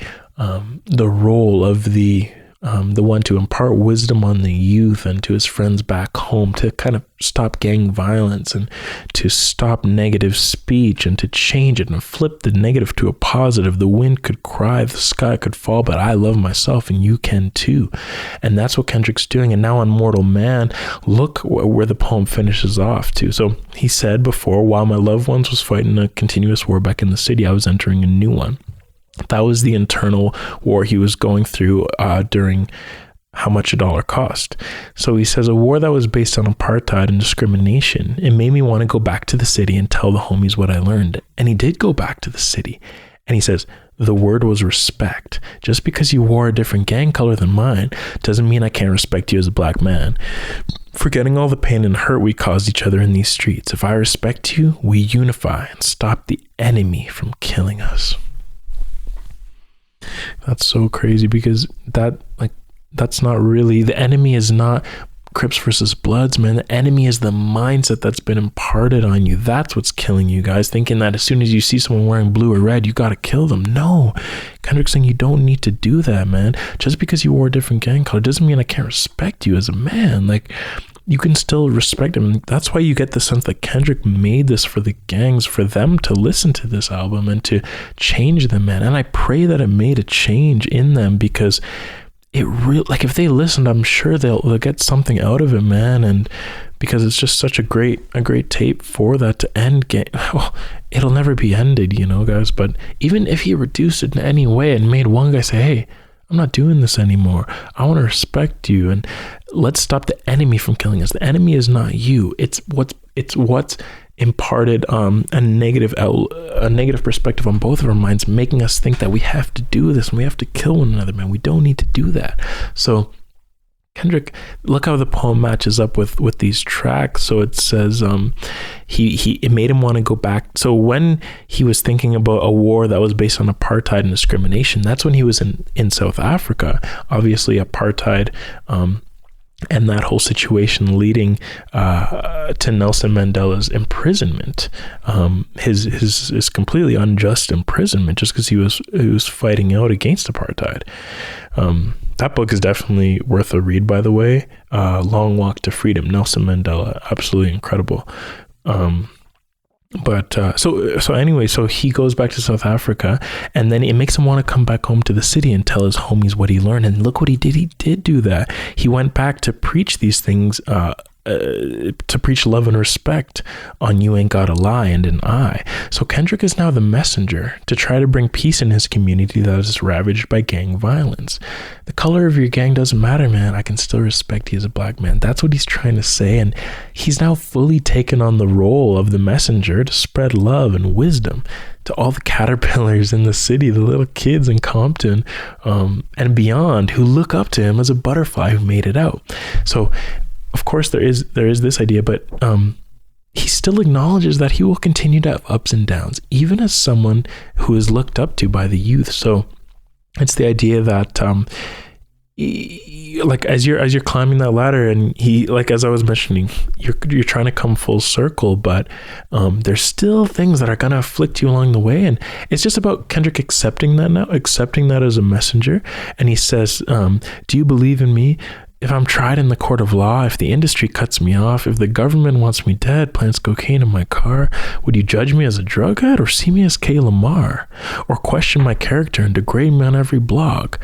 role of the one to impart wisdom on the youth and to his friends back home, to kind of stop gang violence and to stop negative speech and to change it and flip the negative to a positive. The wind could cry, the sky could fall, but I love myself and you can too. And that's what Kendrick's doing. And now on Mortal Man, look where the poem finishes off to. So he said before, while my loved ones was fighting a continuous war back in the city, I was entering a new one. That was the internal war he was going through during How Much a Dollar Cost. So he says, a war that was based on apartheid and discrimination. It made me want to go back to the city and tell the homies what I learned. And he did go back to the city. And he says, the word was respect. Just because you wore a different gang color than mine doesn't mean I can't respect you as a black man. Forgetting all the pain and hurt we caused each other in these streets. If I respect you, we unify and stop the enemy from killing us. That's so crazy, because that's not really, the enemy is not Crips versus Bloods, man. The enemy is the mindset that's been imparted on you. That's what's killing you guys, thinking that as soon as you see someone wearing blue or red, you got to kill them. No, Kendrick's saying you don't need to do that, man. Just because you wore a different gang color doesn't mean I can't respect you as a man. Like, you can still respect him. That's why you get the sense that Kendrick made this for the gangs, for them to listen to this album and to change them, man. And I pray that it made a change in them, because it really, like, if they listened, I'm sure they'll get something out of it, man. And because it's just such a great tape for that to end. Well, it'll never be ended, you know, guys. But even if he reduced it in any way and made one guy say, hey, I'm not doing this anymore, I want to respect you, and let's stop the enemy from killing us. The enemy is not you. It's what's imparted a negative perspective on both of our minds, making us think that we have to do this and we have to kill one another, man. We don't need to do that. So Kendrick, look how the poem matches up with these tracks. So it says it made him want to go back. So when he was thinking about a war that was based on apartheid and discrimination, that's when he was in South Africa. Obviously apartheid and that whole situation leading to Nelson Mandela's imprisonment, his completely unjust imprisonment, just because he was fighting out against apartheid. That book is definitely worth a read, by the way. Long Walk to Freedom, Nelson Mandela, absolutely incredible. So anyway, so he goes back to South Africa, and then it makes him want to come back home to the city and tell his homies what he learned. And look what he did. He did do that. He went back to preach these things, to preach love and respect on You Ain't Gotta Lie and an I. So Kendrick is now the messenger to try to bring peace in his community that is ravaged by gang violence. The color of your gang doesn't matter, man. I can still respect you as a black man. That's what he's trying to say. And he's now fully taken on the role of the messenger to spread love and wisdom to all the caterpillars in the city, the little kids in Compton and beyond, who look up to him as a butterfly who made it out. So of course there is this idea, but he still acknowledges that he will continue to have ups and downs, even as someone who is looked up to by the youth. So it's the idea that like as you're climbing that ladder, and he, like as I was mentioning, you're trying to come full circle, but there's still things that are gonna afflict you along the way, and it's just about Kendrick accepting that as a messenger. And he says, do you believe in me? If I'm tried in the court of law, if the industry cuts me off, if the government wants me dead, plants cocaine in my car, would you judge me as a drug head or see me as K. Lamar? Or question my character and degrade me on every blog?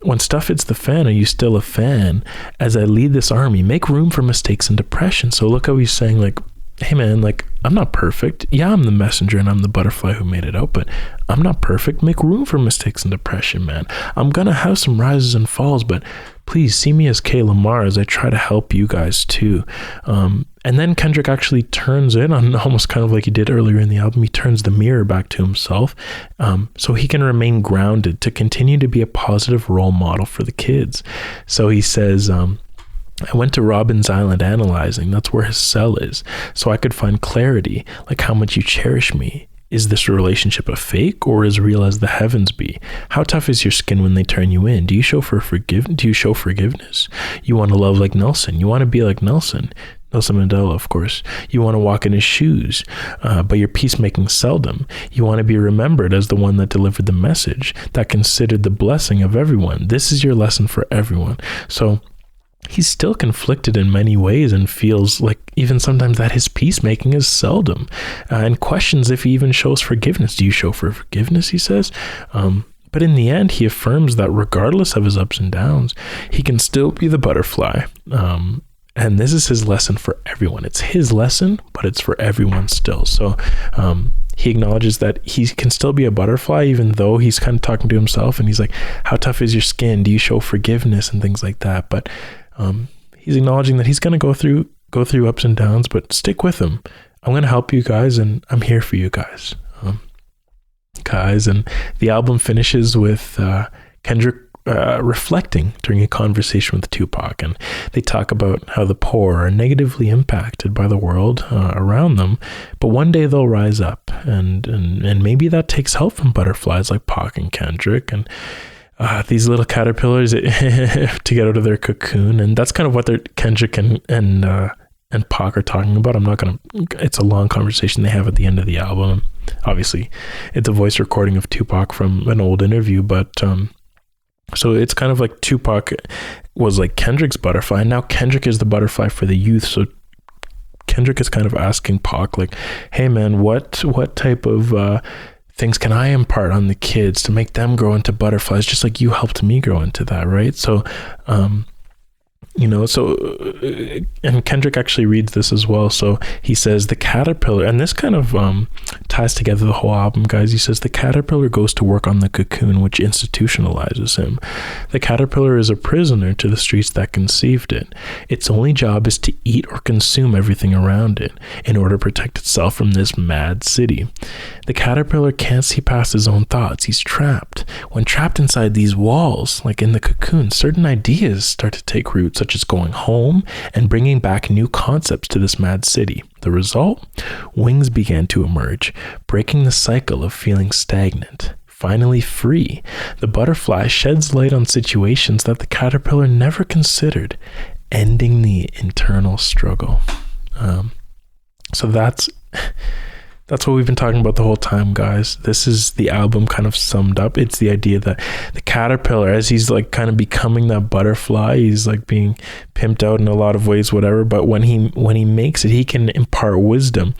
When stuff hits the fan, are you still a fan? As I lead this army, make room for mistakes and depression. So look how he's saying, like, hey man, like, I'm not perfect. Yeah, I'm the messenger and I'm the butterfly who made it out, but I'm not perfect. Make room for mistakes and depression, man. I'm gonna have some rises and falls, but please see me as K. Lamar as I try to help you guys too. And then Kendrick actually turns it on, almost kind of like he did earlier in the album. He turns the mirror back to himself, so he can remain grounded to continue to be a positive role model for the kids. So he says, I went to Robin's Island analyzing. That's where his cell is. So I could find clarity, like how much you cherish me. Is this relationship a fake or as real as the heavens be? How tough is your skin when they turn you in? Do you show forgiveness? You want to love like Nelson. You want to be like Nelson Mandela, of course. You want to walk in his shoes, but you're peacemaking seldom. You want to be remembered as the one that delivered the message, that considered the blessing of everyone. This is your lesson for everyone. So he's still conflicted in many ways and feels like even sometimes that his peacemaking is seldom, and questions if he even shows forgiveness. Do you show for forgiveness, he says? But in the end, he affirms that regardless of his ups and downs, he can still be the butterfly. And this is his lesson for everyone. It's his lesson, but it's for everyone still. So he acknowledges that he can still be a butterfly, even though he's kind of talking to himself. And he's like, how tough is your skin? Do you show forgiveness and things like that? But he's acknowledging that he's going to go through ups and downs, but stick with him. I'm going to help you guys, and I'm here for you guys. And the album finishes with Kendrick reflecting during a conversation with Tupac, and they talk about how the poor are negatively impacted by the world around them, but one day they'll rise up, and maybe that takes help from butterflies like Pac and Kendrick, and these little caterpillars to get out of their cocoon. And that's kind of what Kendrick and Pac are talking about. It's a long conversation they have at the end of the album. Obviously, it's a voice recording of Tupac from an old interview, but so it's kind of like Tupac was like Kendrick's butterfly, and now Kendrick is the butterfly for the youth. So Kendrick is kind of asking Pac, like, hey man, what type of things can I impart on the kids to make them grow into butterflies, just like you helped me grow into that, right? So and Kendrick actually reads this as well. So he says the caterpillar, and this kind of ties together the whole album, guys. He says the caterpillar goes to work on the cocoon, which institutionalizes him. The caterpillar is a prisoner to the streets that conceived it. Its only job is to eat or consume everything around it in order to protect itself from this mad city. The caterpillar can't see past his own thoughts. He's trapped. When trapped inside these walls, like in the cocoon, certain ideas start to take root, such as going home and bringing back new concepts to this mad city. The result? Wings began to emerge, breaking the cycle of feeling stagnant. Finally free, the butterfly sheds light on situations that the caterpillar never considered, ending the internal struggle. So that's what we've been talking about the whole time, guys. This is the album kind of summed up. It's the idea that the caterpillar, as he's like kind of becoming that butterfly, he's like being pimped out in a lot of ways, whatever. But when he makes it, he can impart wisdom.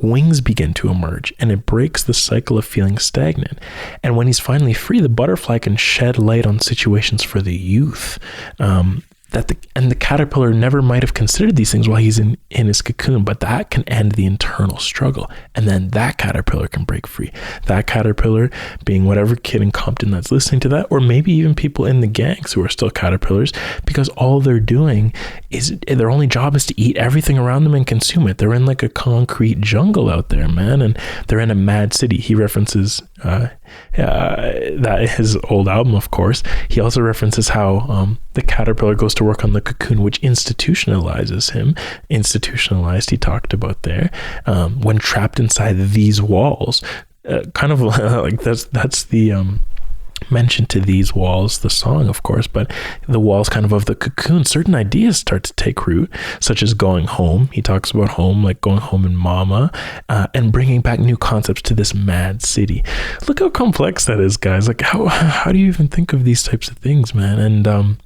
Wings begin to emerge, and it breaks the cycle of feeling stagnant. And when he's finally free, the butterfly can shed light on situations for the youth. The caterpillar never might have considered these things while he's in his cocoon, but that can end the internal struggle, and then that caterpillar can break free. That caterpillar being whatever kid in Compton that's listening to that, or maybe even people in the gangs who are still caterpillars, because all they're doing is, their only job is to eat everything around them and consume it. They're in like a concrete jungle out there, man, and they're in a mad city. He references that his old album, of course. He also references how the caterpillar goes to work on the cocoon, which institutionalizes him. Institutionalized, he talked about there. When trapped inside these walls, kind of like that's the mentioned to these walls, the song, of course, but the walls kind of the cocoon, certain ideas start to take root, such as going home. He talks about home, like going home in Mama, and bringing back new concepts to this mad city. Look how complex that is, guys. Like, how do you even think of these types of things, man? And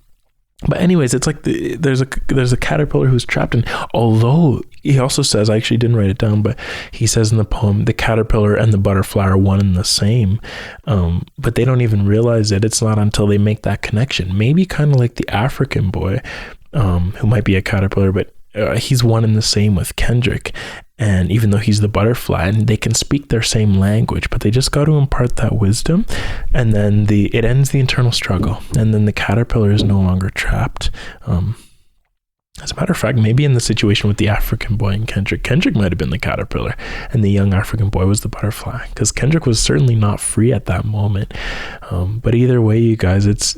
but anyways, it's like there's a caterpillar who's trapped, and although he also says, I actually didn't write it down, but he says in the poem, the caterpillar and the butterfly are one and the same, but they don't even realize it. It's not until they make that connection. Maybe kind of like the African boy, who might be a caterpillar, but he's one and the same with Kendrick. And even though he's the butterfly, and they can speak their same language, but they just got to impart that wisdom, and then it ends the internal struggle, and then the caterpillar is no longer trapped. As a matter of fact, maybe in the situation with the African boy and Kendrick might have been the caterpillar, and the young African boy was the butterfly, because Kendrick was certainly not free at that moment. But either way, you guys, it's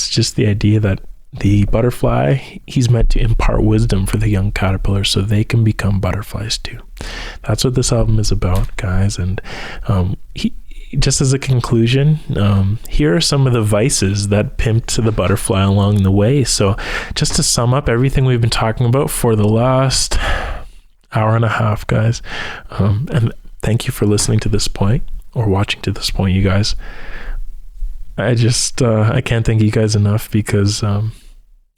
just the idea that the butterfly, he's meant to impart wisdom for the young caterpillar so they can become butterflies too. That's what this album is about, guys. And just as a conclusion, here are some of the vices that pimped the butterfly along the way. So just to sum up everything we've been talking about for the last hour and a half, guys, and thank you for listening to this point or watching to this point, you guys. I just I can't thank you guys enough, because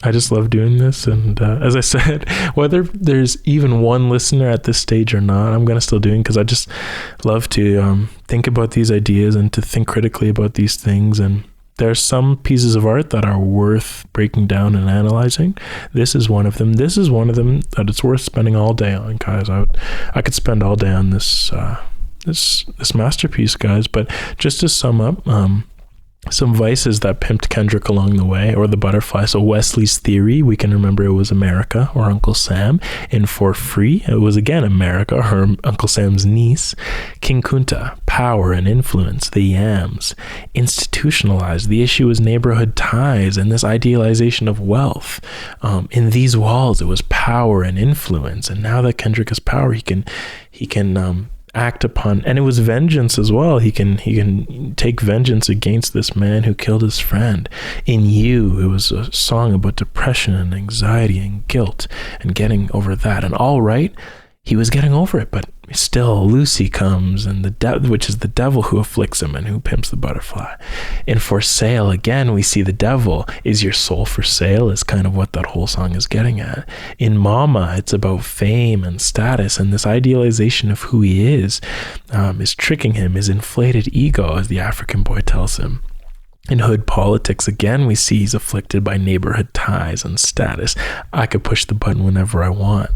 I just love doing this. And as I said, whether there's even one listener at this stage or not, I'm going to still do it, because I just love to think about these ideas and to think critically about these things. And there's some pieces of art that are worth breaking down and analyzing. This is one of them. This is one of them that it's worth spending all day on, guys. I could spend all day on this masterpiece, guys. But just to sum up, some vices that pimped Kendrick along the way, or the butterfly. So Wesley's theory, we can remember it was America, or Uncle Sam. In For Free, it was again America, or Uncle Sam's niece. King Kunta, power and influence. The Yams, institutionalized. The issue was neighborhood ties and this idealization of wealth. In These Walls, it was power and influence. And now that Kendrick has power, he can act upon, and it was vengeance as well. He can take vengeance against this man who killed his friend. In You, it was a song about depression and anxiety and guilt and getting over that. And all right, he was getting over it, but still Lucy comes, and which is the devil who afflicts him and who pimps the butterfly. In For Sale, again, we see the devil. Is your soul for sale is kind of what that whole song is getting at. In Mama, it's about fame and status, and this idealization of who he is tricking him, his inflated ego, as the African boy tells him. In Hood Politics, again, we see he's afflicted by neighborhood ties and status. I could push the button whenever I want.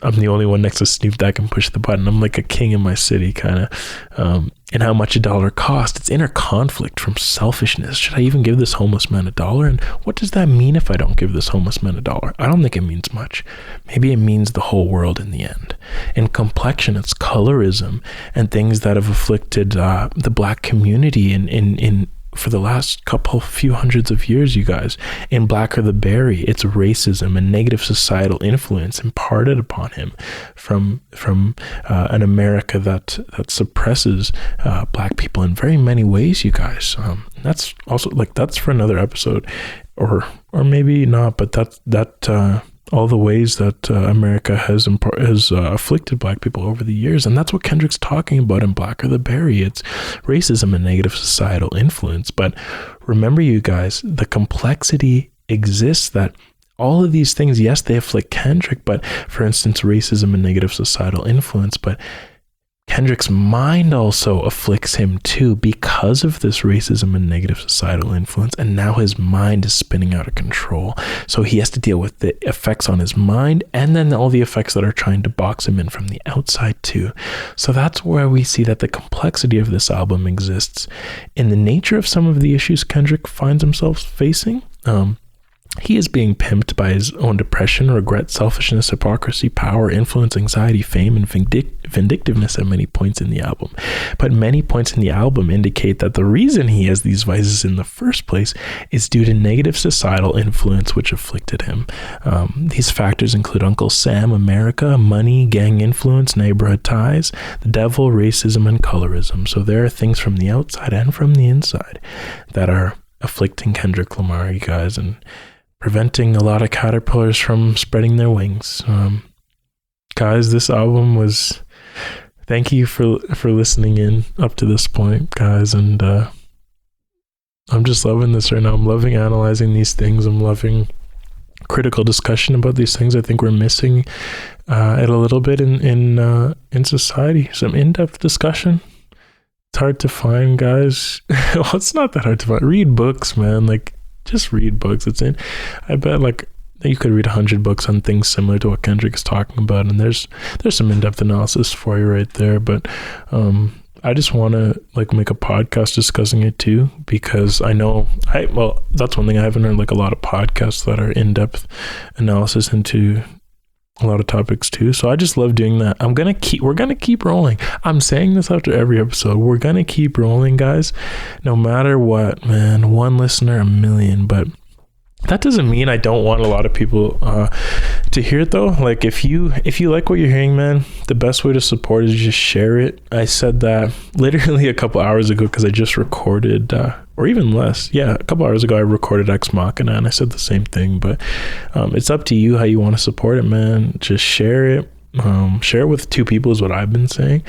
I'm the only one next to Snoop that can push the button. I'm like a king in my city, kind of. And how much a dollar costs. It's inner conflict from selfishness. Should I even give this homeless man $1? And what does that mean if I don't give this homeless man $1? I don't think it means much. Maybe it means the whole world in the end. In Complexion, it's colorism and things that have afflicted the Black community in for the last few hundreds of years, you guys. In Blacker the Berry, it's racism and negative societal influence imparted upon him from an America that suppresses Black people in very many ways, you guys. That's also that's for another episode, or maybe not, but that all the ways that America has afflicted Black people over the years. And that's what Kendrick's talking about in Blacker the Berry. It's racism and negative societal influence. But remember, you guys, the complexity exists that all of these things, yes, they afflict Kendrick, but for instance, racism and negative societal influence, but Kendrick's mind also afflicts him too because of this racism and negative societal influence, and now his mind is spinning out of control. So he has to deal with the effects on his mind and then all the effects that are trying to box him in from the outside too. So that's where we see that the complexity of this album exists in the nature of some of the issues Kendrick finds himself facing. He is being pimped by his own depression, regret, selfishness, hypocrisy, power, influence, anxiety, fame, and vindictiveness at many points in the album. But many points in the album indicate that the reason he has these vices in the first place is due to negative societal influence which afflicted him. These factors include Uncle Sam, America, money, gang influence, neighborhood ties, the devil, racism, and colorism. So there are things from the outside and from the inside that are afflicting Kendrick Lamar, you guys, and preventing a lot of caterpillars from spreading their wings. Guys, this album was, thank you for listening in up to this point, guys, and I'm just loving this right now. I'm loving analyzing these things. I'm loving critical discussion about these things. I think we're missing it a little bit in society. Some in-depth discussion. It's hard to find, guys. Well, it's not that hard to find. Read books, man. Like, just read books. I bet like you could read 100 books on things similar to what Kendrick is talking about, and there's some in-depth analysis for you right there. But I just want to like make a podcast discussing it too, because I know that's one thing. I haven't heard like a lot of podcasts that are in-depth analysis into a lot of topics too. So I just love doing that. We're gonna keep rolling. I'm saying this after every episode. We're gonna keep rolling, guys, no matter what, man. One listener, a million. But that doesn't mean I don't want a lot of people to hear it though. Like if you like what you're hearing, man, the best way to support is just share it. I said that literally a couple hours ago because I just recorded or even less. Yeah, a couple hours ago I recorded Ex Machina and I said the same thing. But it's up to you how you want to support it, man. Just share it. Share it with 2 people is what I've been saying,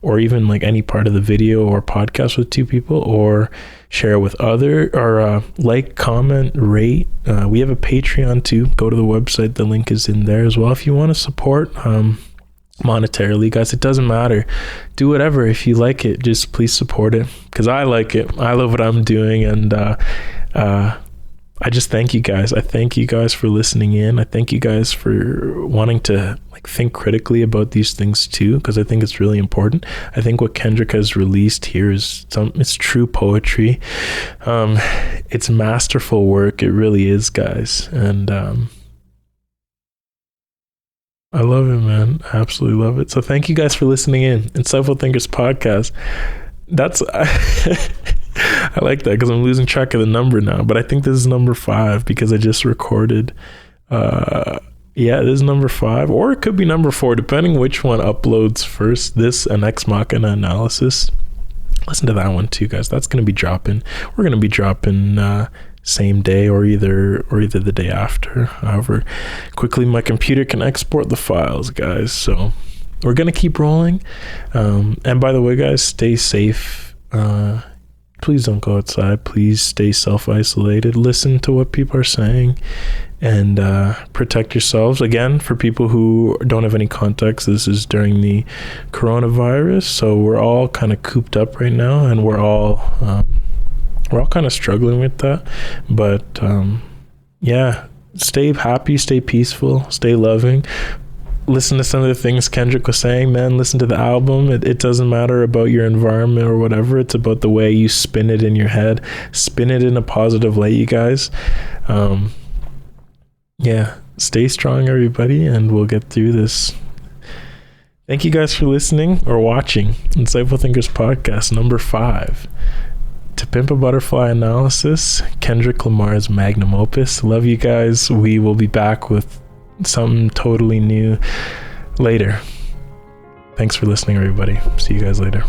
or even like any part of the video or podcast with 2 people, or share it with or like, comment, rate. We have a Patreon too. Go to the website. The link is in there as well. If you want to support monetarily, guys, it doesn't matter. Do whatever. If you like it, just please support it, because I like it. I love what I'm doing, and I just thank you guys. I thank you guys for listening in. I thank you guys for wanting to like think critically about these things too, because I think it's really important. I think what Kendrick has released here is it's true poetry. It's masterful work. It really is, guys. And I love it, man. I absolutely love it. So thank you guys for listening in. Insightful Thinkers Podcast. That's I like that because I'm losing track of the number now, but I think this is number 5 because I just recorded this is number 5, or it could be number 4 depending which one uploads first, this and Ex Machina analysis. Listen to that one too, guys. That's going to be dropping. We're going to be dropping same day or either the day after, however quickly my computer can export the files, guys. So we're going to keep rolling. And by the way, guys, stay safe. Please don't go outside. Please stay self-isolated. Listen to what people are saying and protect yourselves. Again, for people who don't have any context, this is during the coronavirus, so we're all kind of cooped up right now, and we're all kind of struggling with that. But stay happy, stay peaceful, stay loving. Listen to some of the things Kendrick was saying, man. Listen to the album. It doesn't matter about your environment or whatever. It's about the way you spin it in your head. Spin it in a positive light, you guys. Stay strong, everybody, and we'll get through this. Thank you guys for listening or watching Insightful Thinkers Podcast number 5. To Pimp a Butterfly analysis, Kendrick Lamar's Magnum Opus. Love you guys. We will be back with something totally new later. Thanks for listening, everybody. See you guys later.